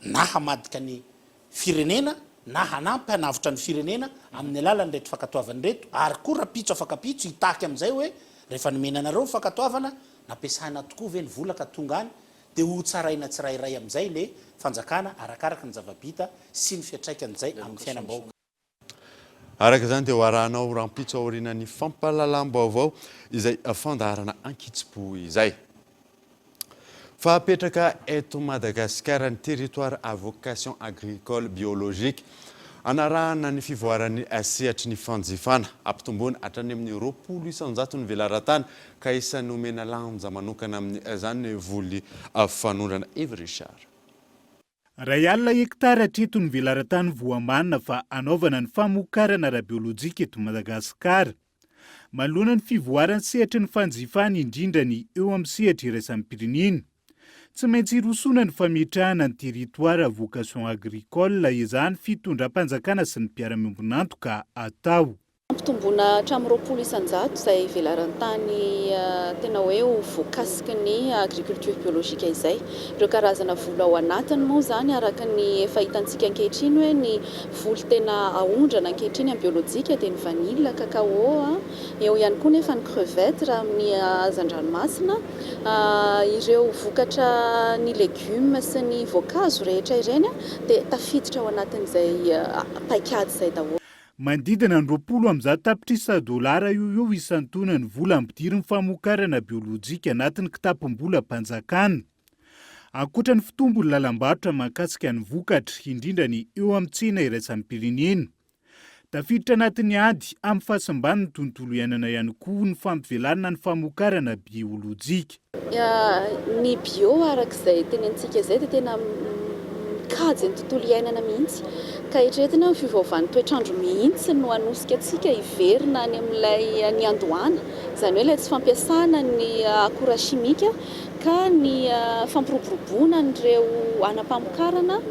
S6: na hamadika ny firenena na hanampy hanavitra ny firenena amin'ny alalany reto fankatoavany reto ary koa rapitso afaka pitso hitaky amin'izay hoe rehefa nomenanareo fankatoavana nampiasana tokoa ve ny volaka tonga any dia ho tsaraina tsirairay amin'izay le fanjakana arakaraka ny zavabita sy ny fiatraikan'izay amin'ny fiainam-bahoaka.
S5: Araka izany dia hoarahanao rampitso aorianany fampalalam-baovao izay fandaharana ankitsi-po izay. Fa apetraka eto Madagasikara ny territoire à vocation agricole biologique anarahana ny fivoarany sehatry ny fanjifana ampitomboana hatrany amin'ny 200 ny velaran-tany ka isan'ny omena lanja manokana amin'ny izany voly fanondrana Eve Richard.
S9: Ray alina hektara hatreto ny velaran-tany voamanina fa anaovana ny famokarana ara-biolojika eto Madagasikara. Manoloana ny fivoarany sehatry ny fanjifana indrindra ny eo amin'ny sehatra iraisam-pirenena. Tsy maintsy hirosona ny fametrahana ny territoire à vocation agricole izany fitondram-panjakana sy ny mpiara-miombonanto ka atao.
S7: Ampitomboana hatramin'ny 200 izay velaran-tany tena hoe ho voakasiky ny agriculture biolojika izay. Ireo karazana vola ao anatiny moa zany araka ny efa hitantsika ankehitriny hoe ny voly tena ahondrana ankehitriny amin'ny biolojika dia ny vanille, cacao, eo ihany koa nefa ny crevette raha amin'ny hazan-dranomasina, ireo vokatra ny legioma sy ny voankazo rehetra ireny dia tafiditra ao anatin'izay paikady izay daholo.
S9: Mandidina ny 20 tapitrisa dolara io isantaona ny vola ampidiriny famokarana biolojika anatin'ny kitapom-bola mpanjakana. Ankoatra ny fitombony lalam-barotra mahakasika ny vokatra indrindra ny eo amin'ny tsena iraisam-pirenena. Tafiditra anatin'ny ady amin'ny fahasimban'ny tontolo iainana ihany koa ny fampivelanana ny famokarana biolojika.
S7: Ny bio arak'izay tenentsika izay dia tena kajy ny tontolo iainana mihitsy ka hitretina ny fivaovan'ny toetrandro mihitsy no anosika antsika hiverina any amin'ilay ny andohana izany hoe ilay tsy fampiasana ny akora chimika ka ny fampiroboroboana n'ireo anam-pamokarana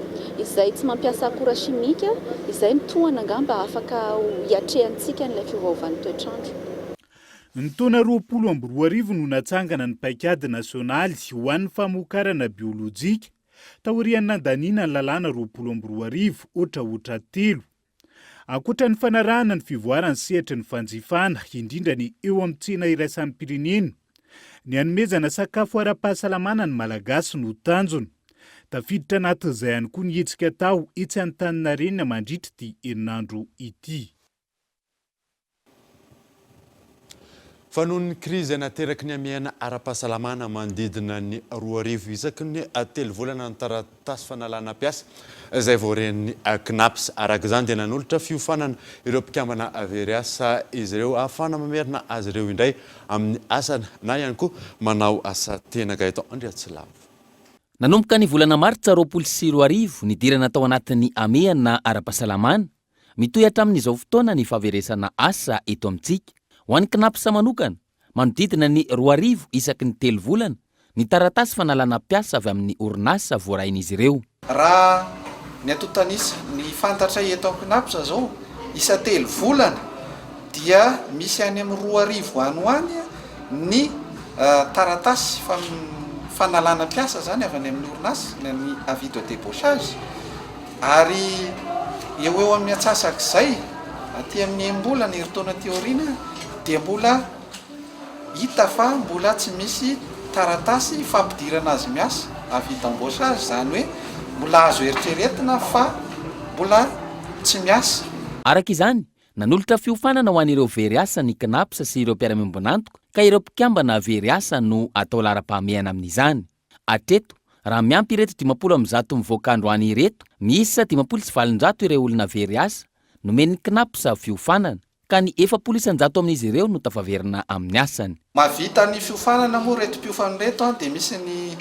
S7: izay tsy mampiasa akora chimika izay ny tohana angamba afaka hiatrehantsika n'ilay fivaovan'ny toetrandro.
S9: Ny taona 2022 no natsangana ny paikady nasionaly ho an'ny famokarana biolojika. Taorian'ny nandaniana ny lalàna 2022 otra telo. Ankoatra ny fanarahana ny fivoarany sehatry ny fanjifana indrindra ny eo amin'ny tsena iraisam-pirenena. Ny hanomezana sakafo ara-pahasalamana ny malagasy no tanjona. Tafiditra anatin'izay ihany koa ny hetsika tao etsy Antaninarenina mandritra ity herinandro ity.
S5: fa noho ny krizy nateraky ny amiana ara-pahasalamana manodidina ny 2 arivo isaky ny 3 volana ny taratasy fanalana piasa izay voaren'ny CNAPS. Araka izany dia nanolotra fiofanana ireo mpikambana avery asa izy ireo ahafana mamerina azy ireo indray amin'ny asana na ihany koa manao asa tena gaeto Andriatsilavo.
S8: Nanomboka ny volana Martsa 2024 nidirana tao anatin'ny ameana ara-pahasalamana mitoy hatramin'izao fotoana ny fahaveresana asa eto amintsika. Ho an'ny CNAPS manokana manodidina ny 2 arivo isaky ny 3 volana ny taratasy fanalana piasa avy amin'ny orinasa voarain'izy ireo.
S10: Raha ny atotanisa ny fantatra eto amin'ny CNAPS zao isa 3 volana dia misy any amin'ny 2 arivo any ho any ny taratasy fanalana piasa zany avy any amin'ny orinasa ny avis de débauchage ary eo amin'ny atsasak'izay aty amin'ny mbola ny herintaona teorina dia mbola hita fa mbola tsy misy taratasy fampidirana azy miasa avis d'embauchage zany hoe mbola azo eritreretina fa mbola tsy miasa.
S8: Araka izany nanolotra fiofanana ho an'ireo very asa ny CNAPS sy ireo mpiara-miombonantoka ka ireo mpikambana very asa no atao lara-pahamehana amin'izany. Atreto raha miampy ireto 500 mivoakandro any ireto miisa 590 ireo olona very asa nomen'ny CNAPS fiofanana ka ny 400 amin'izy ireo no tafaverina amin'ny asany.
S10: Mavita ny fiofanana moa reto mpiofana reto dia misy ny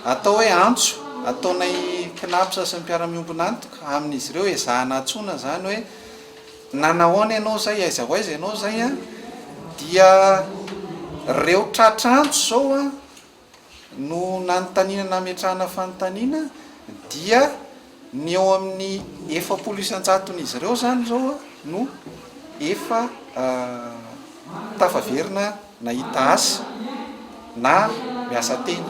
S10: atao hoe antso ataonay CNAPS sy ny mpiara-miombonantoka amin'izy ireo ezahana antsona zany hoe nanahoana ianao zay aiza ho aiza ianao zay dia reo tratrantso zao no nanontaniana nametrahana fanontaniana dia ny eo amin'ny 400 izy ireo zany zao no efa tafaverina nahita asa na miasa tena.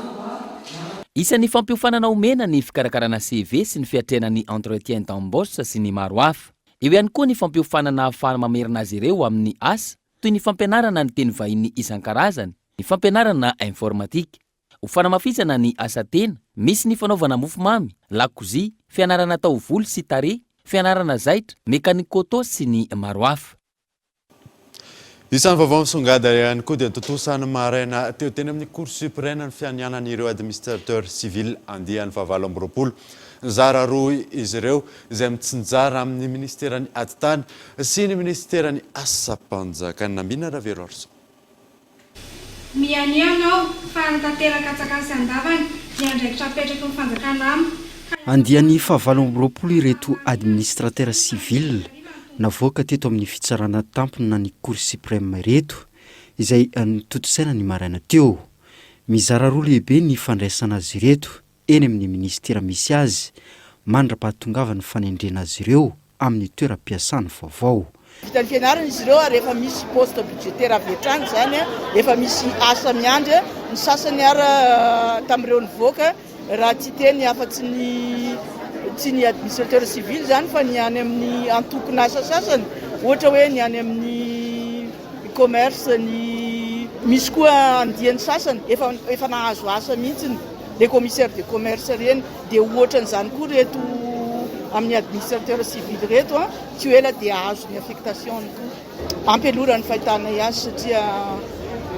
S8: Isan'ny fampiofanana omena ny fikarakarana CV sy ny fiatrenan'ny entretien d'embauche sy ny maro hafa. Eo ihany koa ny fampiofanana ahafahana mamerina azy ireo amin'ny asa toy ny fampianarana ny teny vahiny isan-karazany, ny fampianarana informatika, ho fanamafisana ny asa tena, misy ny fanaovana mofomamy, lakozia, fianarana taovolo sy tarehy, fianarana zaitra, mekanikôtô sy ny maro hafa.
S5: Isan'ny vaovao misongada ihany koa dia totosany maraina teo teny amin'ny Cour suprême ny fianianan'ireo administrateur civil andiany 7 zara roa izy ireo izay mitsinjara amin'ny ministerany aditany sy ny ministerany asa-panjakana Nambina Ravelo Arso.
S11: Mianiana aho fa nitateraka atsakasy andavany dia andraikitra apetraka ny fanjakana amiko.
S13: Andiany 7 ireto administrateur civil navoaka teto amin'ny fitsarana tampona ny Cour suprême reto izay nitotosaina ny maraina teo. Mizara roa lehibe ny fandraisana azy reto eny amin'ny ministera misy azy mandra-pahatongava ny fanendrena azy ireo amin'ny toeram-piasana vaovao.
S25: Vitan'ny fianarana izy ireo rehefa misy poste budgétaire avetrany zany efa misy asa miandry ny sasany ara tamin'ireo nivoaka raha tsy teny afa-tsy ny administrateur civil zany fa ny any amin'ny antokona asa sasany ohatra hoe ny any amin'ny commerce ny misy koa andiany sasany efa nahazo asa mihitsy les commissaires de commerce reny dia ohatran'izany koa reto amin'ny administrateur civil reto tsy ela dia azo ny affectation koa ampelorany fahitana azy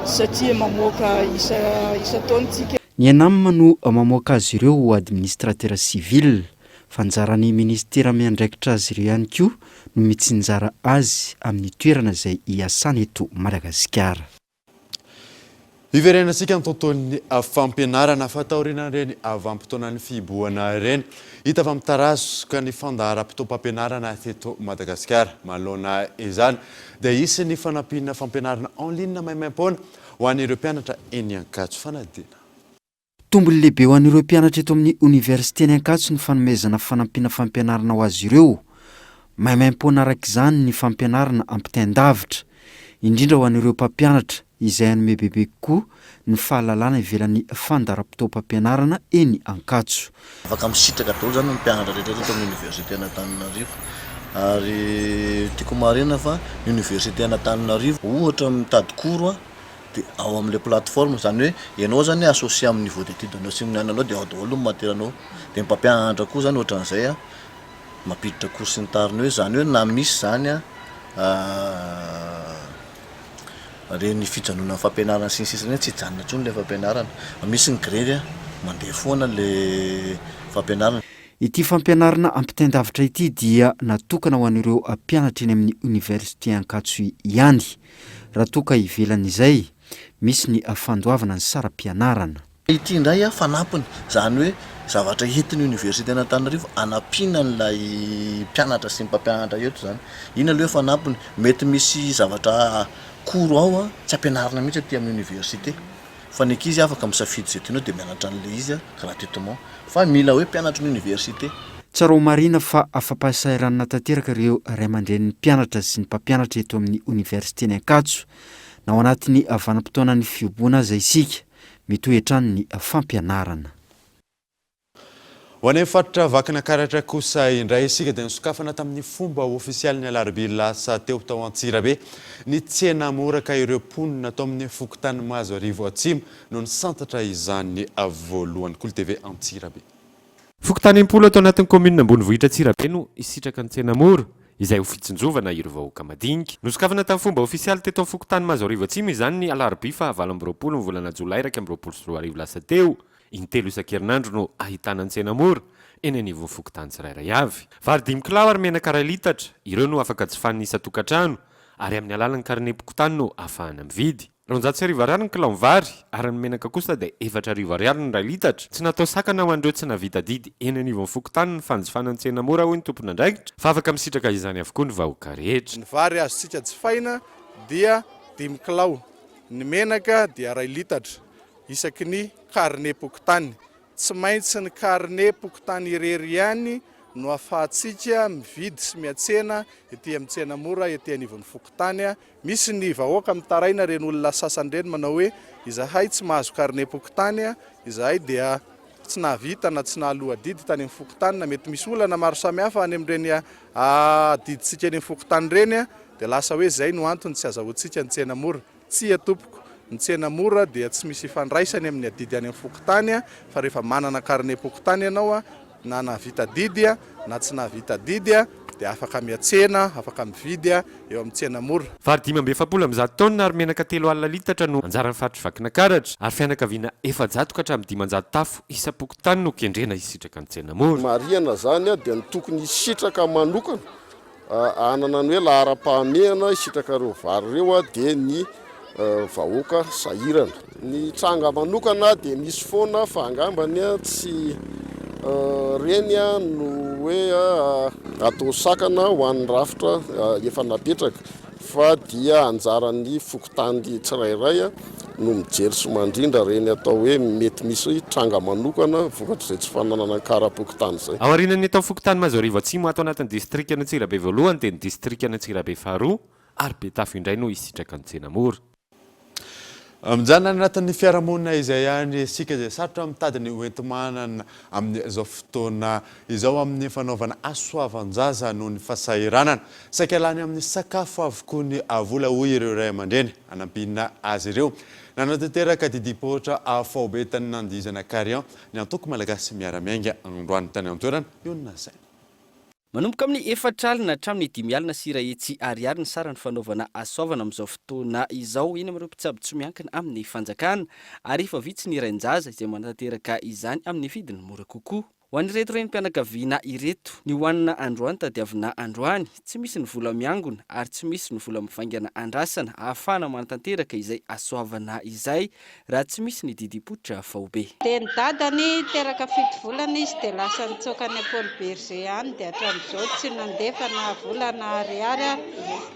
S25: satria mamoaka isa taontsika.
S13: Ny anamma no mamoaka azy ireo administrateur civil fanjarany ministera miandraikitra azy ireo ihany koa no mitsinjara azy amin'ny toerana izay hiasana eto Madagasikara.
S5: Iverenasika ny tontolon'ny fampianarana fataoriana reny avampitoanan'ny fiboana reny hita fa mitarasoka ny fandaharam-potoam-pampianarana teto Madagasikara. Manoloana izany dia isan'ny fanampiana fampianarana en ligne maimaim-poana ho an'ireo mpianatra eny Ankatso fanadina.
S13: Tombony lehibe ho an'ireo mpianatra eto amin'ny université ny Ankatso ny fanomezana fanampiana fampianarana ho azy ireo. Maimaim-poana araka izany ny fampianarana ampitaindavitra indrindra ho an'ireo mpampianatra izay anome bebe koa ny fahalalana ivelan'ny fandaharam-potoam-pampianarana eny Ankatso.
S26: Afaka misitraka daholo zany ny mpianatra rehetra eto amin'ny université Antananarivo ary tiako marina fa université Antananarivo ohatra mitady cours dia ao amin'ilay plateforme zany hoe ianao zany associé amin'ny niveau d'étude anao sy minanao dia ao daholo ny materanao dia mpampianatra koa zany ohatran'izay mampiditra cours sy ny tariny hoe zany hoe na misy zany reny fijanona fampianarana sy ny sisany tsy hijanona ntsony le fampianarana misy ny grevy mandeha foana le fampianarana.
S13: Ity fampianarana ampitendavitra ity dia natokana ho an'ireo mpianatra eny amin'ny université Ankatso ihany. Raha toka ivelan'izay misy ny fandoavana ny saram-pianarana.
S26: Ity indray fanampiny zany hoe zavatra entin'ny université Antananarivo anampiana n'ilay mpianatra sy ny mpampianatra eto zany. Ina aloha fanampiny mety misy zavatra koro ao tsy ampianarana mihitsy aty amin'ny université. Fa ny ankizy afaka misafidy izay tianao dia mianatra an'ilay izy gratuitement. Fa mila hoe mpianatra ny université.
S13: Tsara ho marina fa afa-pahasahiranana tanteraka ireo ray aman-dren'ny mpianatra sy ny mpampianatra eto amin'ny université ny Ankatso. Na ao anatin'ny vanim-potoanan'ny fiobona aza isika mitoetrany ny fampianarana.
S5: Ho any faritra vakana karatra kosa indray isika dia nisokafana tamin'ny fomba ofisialy ny alarobia lasa teo tao Antsirabe ny tsena moraka ireo mponina tao amin'ny fokontany Mazoarivo Atsimo no nisantatra izany voalohany Kolo TV Antsirabe.
S15: Fokontany impolo tao anatin'ny kominina Ambonivohitra Antsirabe no isitraka ny tsena mora izay ho fitsinjovana ireo vahoaka madinika. Nosokafana tamin'ny fomba ofisialy teto amin'ny fokontany Mazoarivo Atsimo izany ny alarobia fa 20 ny volana Jolay 2024 lasa teo. Intelo isan-kerinandro no ahitana ny tsena mora eny anivon'ny fokontany tsirairay avy. Vary 5 kilao ary menaka iray litatra ireo no afaka jifainy isa-tokantrano ary amin'ny alalan'ny karne pokotany no ahafahana mividy. 400 ariary ny kilao vary ary ny menaka kosa dia 400 ariary ny 1 litatra. Tsy natao sakana ho an'ireo tsy navita didy eny anivon'ny fokontany ny fanjifana ny tsena mora hoy ny tompon'andraikitra fa afaka misitraka izany avokoa ny vahoaka rehetra.
S16: Ny vary azontsika jifaina dia 5 kilao, ny menaka dia 1 litatra isaky ny karne pokotany. Tsy maintsy ny karne pokotany irery ihany no ahafahantsika mividy sy miatsena ety amin'ny tsena mora ety anivon'ny fokotany. Misy ny vahoaka mitaraina reny olona sasany manao hoe izahay tsy mahazo karne pokotany, izahay dia tsy nahavita na tsy nahaloa didy tany amin'ny fokotany, na mety misy olana maro samihafa any amin'ireny diditsika eny amin'ny fokotany reny dia lasa hoe izay no antony tsy azahoantsika ny tsena mora. Tsy tompoko, ny tsena mora dia tsy misy ifandraisany amin'ny adidy any amin'ny fokotany fa rehefa manana karne pokotany ianao na nahavita didy na tsy nahavita didy dia afaka miatsena, afaka mividy eo amin'ny tsena mora.
S15: Vary 570 amin'ny taonina ary menaka 3 litatra no anjaran'ny faritry vakina karatra ary fianakaviana 400 ka hatramin'ny 500 tafo isa-pokotany no kendrena isitraka ny tsena mora.
S17: Mariana zany dia ny tokony isitraka manokana anana ny hoe lahara-pahamehana isitraka ireo vary ireo dia ny vahoaka sahirana. Ny tranga manokana dia misy foana fa angambany tsy reny no hoe atao sakana ho an'ny rafitra efa napetraka fa dia anjaran'ny fokotany tsirairay no mijery sy mandrindra reny atao hoe mety misy tranga manokana vokatra izay tsy fananana kara-pokotany izay.
S15: Ao aorian'ny atao fokotany Mazoarivo Atsimo ato anatin'ny distrika ny Antsirabe voalohany dia ny distrika ny Antsirabe faharoa ary Betafo indray no isitraka ny tsena mora.
S5: Mijana anatin'ny fiarahamonina izay ihany isika izay sarotra mitady ny hoentimanana amin'izao fotoana izao amin'ny fanaovana asoavan-jaza noho ny fahasahiranana. Saika ialany amin'ny sakafo avokoa ny vola hoy ireo ray aman-dreny hanampiana azy ireo. Nanatanteraka didipoitra afaobe tany nandizana Karian ny antoko malagasy miaramiainga androany tany an-toerana ionina zay.
S19: Manomboka amin'ny 4 alina hatramin'ny 5 alina sira etsy ariary ny sarany fanaovana asaovana amin'izao fotoana izao eny amin'ireo mpitsabo tsy miankina amin'ny fanjakana ary efa vitsy ny rain-jaza izay manatanteraka izany amin'ny vidiny mora kokoa. Ho an'ireto renim-pianakaviana ireto ny hoanina androany tadiavina androany tsy misy ny vola miangona ary tsy misy ny vola mivaingana andrasana ahafahana manatanteraka izay asoavana izay raha tsy misy ny didipoitra faobe.
S20: Dia ny dadany teraka 7 volana izy dia lasa nitsokany Paul Berger any dia hatramin'izao tsy nandefa na vola na ariary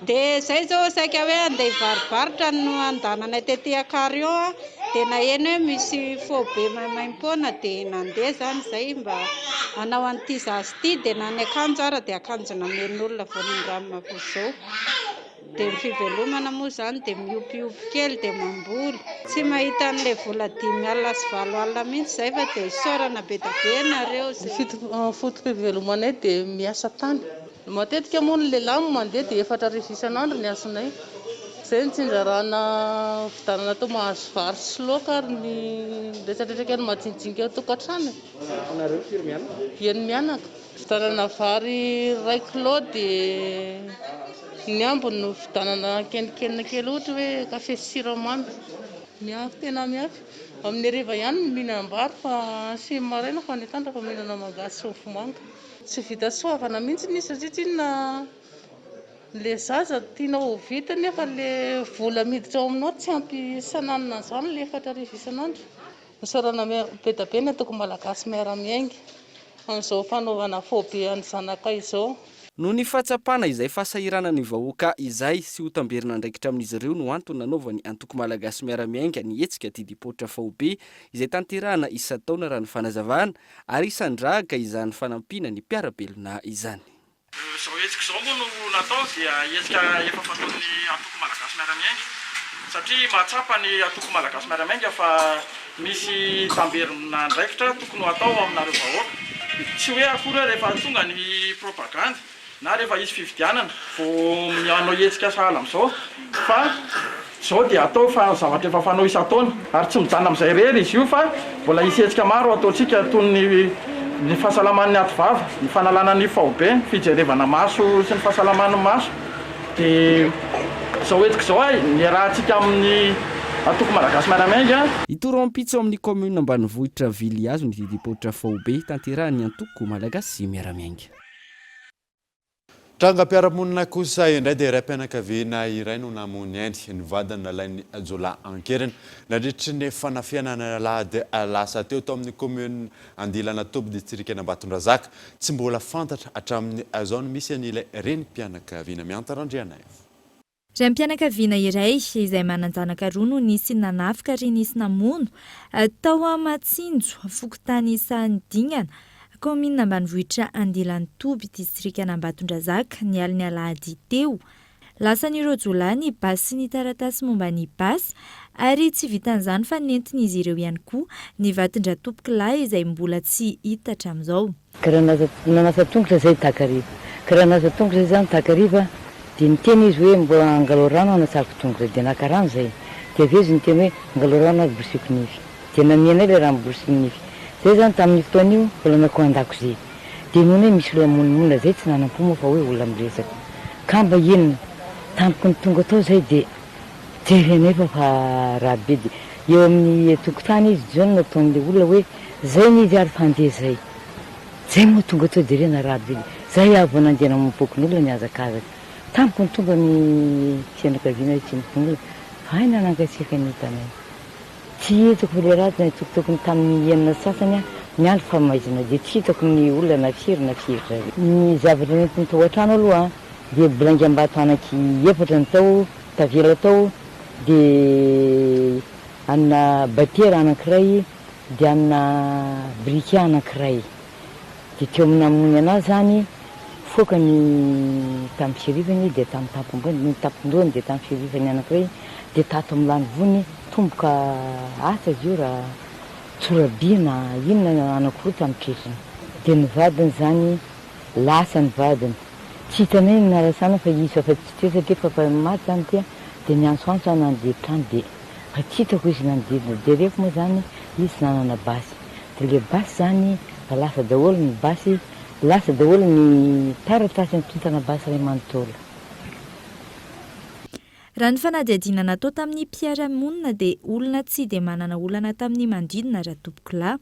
S20: dia izay zao saika hoe andeha hivarivaritra no andanana tetỳ Karion dia na eny hoe misy faobe maimaimpona dia nandeha zany izay mba anao an'ity zazy ity dia na ny akanjo ara dia akanjo namen'olona vao nindramina izao dia ny fivelomana moa zany dia miopiopi kely dia mamboly tsy mahita an'ilay vola 5 alina sy 7 alina mihitsy izay fa dia isaorana be da be nareo.
S21: Fotom-pivelomanay dia miasa tany matetika moa ny lehilahy mandeha dia 4 arivo isan'andro ny asonay. Izay ny tsinjarana vidanana tao mahazo vary sy laoka ary ny rehetrarehetra ny madinidinika tokantrano.
S19: Nareo firy mianaka?
S21: Eny mianaka. Vidanana vary 1 kilao dia ny ambony no fidanana kenikenina kely ohatra hoe kafe sy siramamy miafy tena miafy amin'ny hariva ihany no mihinam-bary fa sy maraina fa ny tantra fa mihinana mangasy sy mofomanga tsy vita soavana mihitsy ny satria tsinona le zaza tianao vita nefa le vola miditra ao aminao tsy ampy isan'anina izany le 4 arivo isan'andro misarana be da be ny atoko malagasy miara-miainga amin'izao fanaovana fobe any zanakay izao.
S19: No ny fahatsapana izay fasahirana ny vahoaka izay sy hotamberina ndraikitra amin'izy ireo no antony nanaovany antoko malagasy miara-miainga ny hetsika tidipoitra fahobe izay tanterahana isa-taona raha ny fanazavana ary isandraga izany fanampina ny mpiarabelona izany.
S1: Izao hetsika izao moa no natao dia hetsika efa fataon'ny antoko malagasy miara-miainga satria mahatsapa ny antoko malagasy miara-miainga fa misy tamberina ndraikitra tokony atao aminareo vahoaka. Tsy hoe akory rehefa tonga ny propaganda na rehefa izy fividianana vao mianao hetsika sahala amin'izao fa izao dia atao fa zavatra efa fanao isa-taona ary tsy mijanona amin'izay rery izy io fa mbola isy hetsika maro ataontsika toy ny fahasalaman'ny ativava, ny fanalana ny fahobe, fijerevana maso sy ny fahasalaman'ny maso dia izao hetsika izao ny rahantsika amin'ny atoko malagasy miara-miainga.
S19: Itoroam-pitso amin'ny commune ambanivohitra Viliazo ny didipoitra fahobe tanterahany antoko malagasy miara-miainga.
S5: Trangam-piarahamonina kosa indray dia raim-pianakaviana iray no namony ainy ny vadiny nalain'ny Jola Ankerina nandritry ny fanafianana lahady lasa teo tao amin'ny commune Andilana Tobo district Ambatondrazaka tsy mbola fantatra hatramin'ny zao misy an'ilay renim-pianakaviana miantarandriana io.
S3: Raim-pianakaviana iray izay mananjanaka roa no nisy nanafika ary nisy namono tao Amatsinjo Fokotany Sandingana commune ambanivohitra Andilana Tobo district Ambatondrazaka ny aliny alahady teo. Lasan'ireo Jola ny basy sy ny taratasy momba ny basy ary tsy vitan'izany fa nentin'izy ireo ihany koa ny vatindra-tompokolahy izay mbola tsy hita hatramin'izao.
S12: Nanasa tongotra zay takariva. Karaha nasa tongotra zany takariva dia niteny izy hoe mbo angalo rano anasako tongotra dia naka rano zay. Dia avy izy niteny hoe angalo rano borosiko nify. Dia namianay le rano borosiko nify. Zay zany tamin'ny fotoana io mbola nako an-dakozia. Dia noho hoe misy loha monimona zay tsy nanam-po moa fa hoe olona miresaka. Kamba inona tampoko ny tonga tao zay dia jerenay fa rahabe dia eo amin'ny tokotany izy zao nataon'le olona hoe zay nizy ary fandeha zay. Zay moa tonga tao jerena rahabe dia zay avy nandiana mampoky ny olona ny azakazaka. Tampoko ny tonga ny fianakaviana tsy nifon'olona fa hay nanangatsiaka ny hitanay. Tsy hitako le raha ny tokotokony tamin'ny enina sasany ny andro fa maizina dia tsy hitako ny olona na firitra. Ny zavatra nentiny tao an-trano aloha dia bilangy ambato anaky efatra ny tao tavela tao dia anina batera anankiray dia anina briquet anankiray dia teo amin'ny namony anazy zany foka ny tamin'ny firivany dia tamin'ny tampom-boany ny tampon-doany dia tamin'ny firivany anankiray dia tato amin'ny lany vony tomboka asa izy io raha tsorabiana inona anankiroa tamin'ny tretriny dia ny vadiny zany lasa ny vadiny tsy hitanay ny narasana fa izy fa tsy teo satria fa maty zany dia ny antsoantso any nandeha trano dia fa tsy hitako izy nanodidina dia rehefa moa zany izy nanana basy dia le basy zany fa lasa daholo ny basy lasa daholo ny taratasy ny tontana basy ray manontolo.
S3: Raha ny fanadihadiana natao tamin'ny mpiara-monina dia olona tsy dia manana olana tamin'ny manodidina raha tompokolahy.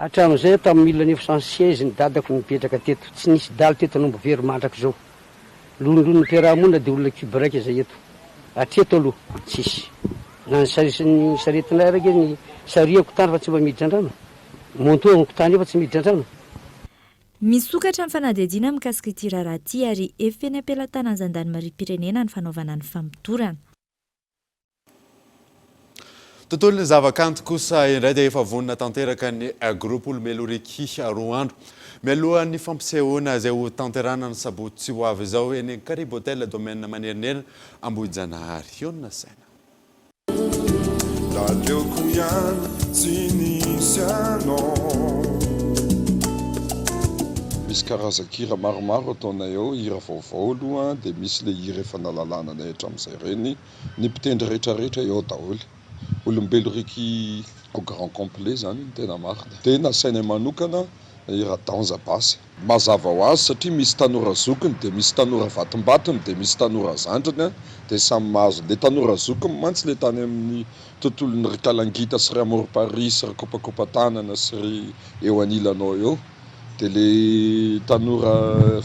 S14: Hatramin'izay tamin'ny 1916 ny dadako nipetraka teto tsy nisy daly teto anombo very mandraka izao. Lolon'ny mpiara-monina dia olona kibraka izay eto. Atreto aloha tsisy. Na ny saretinay araka ny sariako tany fa tsy mba miditra an-drano. Montoako tany efa tsy miditra an-drano.
S3: Misokatra ny fanadihadiana mikasika ity raharaha ity ary efa eny am-pelantanan'ny zandarimaria-pirenena ny fanaovana ny fampidorana.
S5: Tontolon'ny zavakanto kosa indray dia efa vonona tanteraka ny groupe Olomelo-Riky roa andro. Mialohan'ny fampisehoana izay ho tanterana ny sabotsy tsy ho avy izao eny Caribe Hotel domaine Manerinena Ambohijanahary. Iona Saina.
S18: Daleoko ihany tsy nisy anao. Misy karazan-kira maromaro ataonay ao, hira vaovao aloha dia misy le hira efa nalalànanay hatramin'izay ireny. Ny mpitendry rehetrarehetra eo daholo. Olomelo-Riky au grand complet zany ny tena marina. Dia nasainay manokana iradanza basy mazava ho azy satria misy tanora zokiny dia misy tanora vatombatiny dia misy tanora zandriny dia samy mahazo le tanora zokiny mantsy le tany amin'ny tontolon'ny ry kalangita sy ry amorom-paris sy ry kopakopa-tanana sy ry eo anilanao eo dia le tanora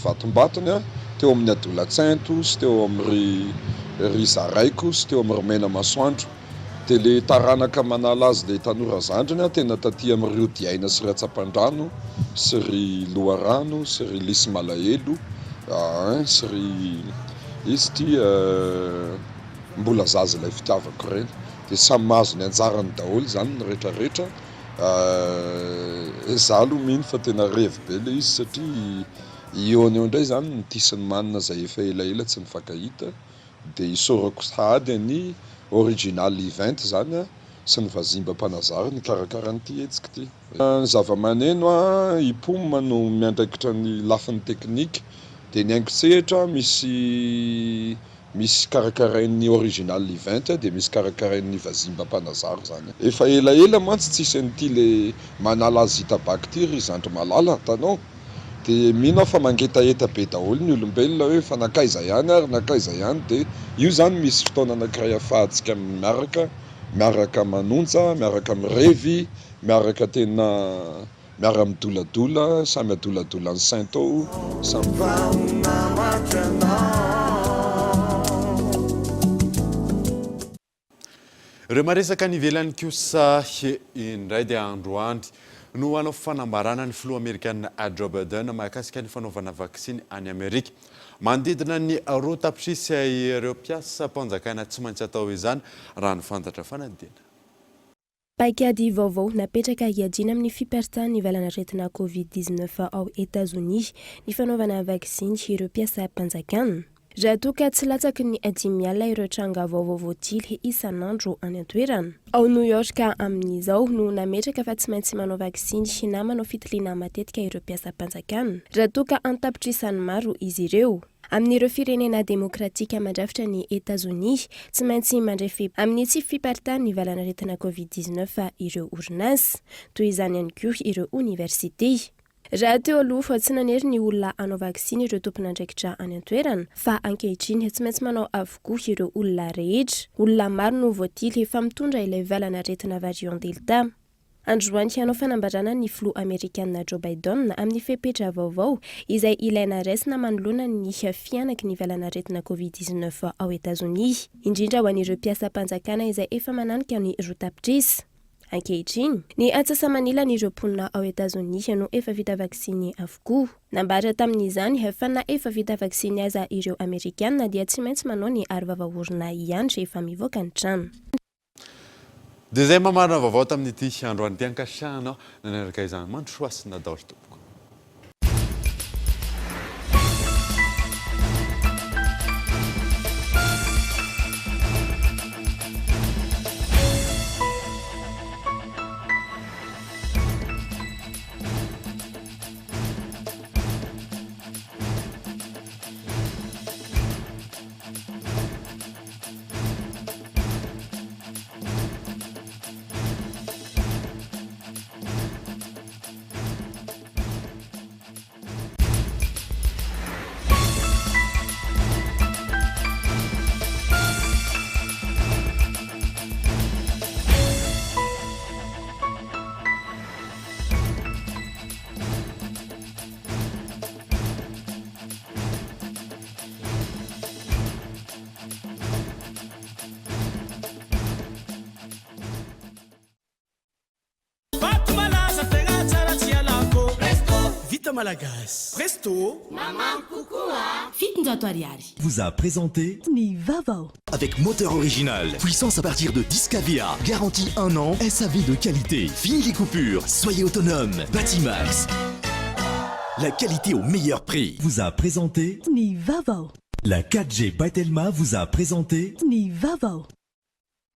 S18: vatombatiny teo amin'ny adolatsainto sy teo amin'ny ry zaraiko sy teo amin'ny ry mena masoandro dia le taranaka manala azy le tanora zandriny tena taty amin'ireo diaina sy ry atsapan-drano sy ry loharano sy ry lisy malahelo sy ry izy ty mbola zaza ilay fitiavako ireny dia samy mahazo ny anjarany daholo zany ny rehetrarehetra za aloha mino fa tena revy be le izy satria eo indray zany ny tisiny manina zay efa elaela tsy nifankahita dia isorako sady ny original event zany sy ny vazimba-mpanazary ny karakaran'ity hetsika ty ny zava-maneno ipoma no miandraikitra ny lafiny teknika dia ny haingo-tsehatra misy karakarain'ny original event dia misy karakarain'ny vazimba-mpanazary zany efa elaela mantsy tsisy an'ity le manala azy hitabaky ty ry zandry malala tanao dia mino fa mangetaeta be daholo ny olombelona hoe fa nakaiza ihany ary nakaiza ihany dia io zany misy fotoana anankiray afahantsika miaraka manonja miaraka mirevy miaraka tena miara midoladola samy adoladola ny saint tao
S5: ireo maresaka ny ivelan'ny kosa indray dia androandry no hanao fanambarana ny filoha amerikanina Joe Biden mahakasika ny fanaovana vaksiny any Amerika. Mandidina ny roa tapisy ireo mpiasa mpanjakana tsy maintsy atao izany raha ny fantatra fanadina.
S2: Paikady vaovao napetraka hiadina amin'ny fiparitahan'ny nivalanaretina COVID-19 ao États-Unis ny fanaovana vaksiny ireo mpiasa mpanjakana. Raha toa ka tsy latsaky ny 10 alina ireo tranga vaovao voatily isan'andro any an-toerana. Ao New York amin'izao no nametraka fa tsy maintsy manao vaksiny na manao fitiliana matetika ireo mpiasa mpanjakana. Raha toa ka antapitra isan'ny maro izy ireo. Amin'ireo firenena demokratika mandrafitra ny États-Unis tsy maintsy mandrefy amin'ny tsy fiparitahan'ny nivalanaretina COVID-19 ireo orinasa toy izany ihany koa ireo université. Raha teo aloha tsy nanery ny olona hanao vaksiny ireo tompon'andraikitra any an-toerana fa ankehitriny tsy maintsy manao avokoa ireo olona rehetra. Olona maro no voatily efa mitondra ilay valanaretina variant Delta. Androany hanao fanambarana ny filoha amerikanina Joe Biden amin'ny fepetra vaovao izay ilaina raisina manoloana ny fianaky ny valanaretina COVID-19 ao États-Unis, indrindra ho an'ireo mpiasa mpanjakana izay efa mananika ny roa tapitrisa. Ankehitriny, ny atsasamanila n'ireo mponina ao États-Unis no efa vita vaksiny avokoa. Nambara tamin'izany fa na efa vita vaksiny aza ireo Amerikanina dia tsy maintsy manao ny arivavaorona ihany rehefa mivoaka ny trano.
S5: Dia izay mamarina vaovao tamin'ity androany ty ankasiahanao nanaraka izany mandrosoa sy nadaoly tompoko.
S4: Malagasy. Presto.
S6: Maman Koukoua. Fitinjato Ariari
S4: vous a présenté
S6: Ni Vavao.
S4: Avec moteur original, puissance à partir de 10 kVA, garantie 1 an, SAV de qualité, fini les coupures, soyez autonome. Batimax. La qualité au meilleur prix. Vous a présenté
S6: Ni Vavao.
S4: La 4G by Telma vous a présenté
S6: Ni Vavao.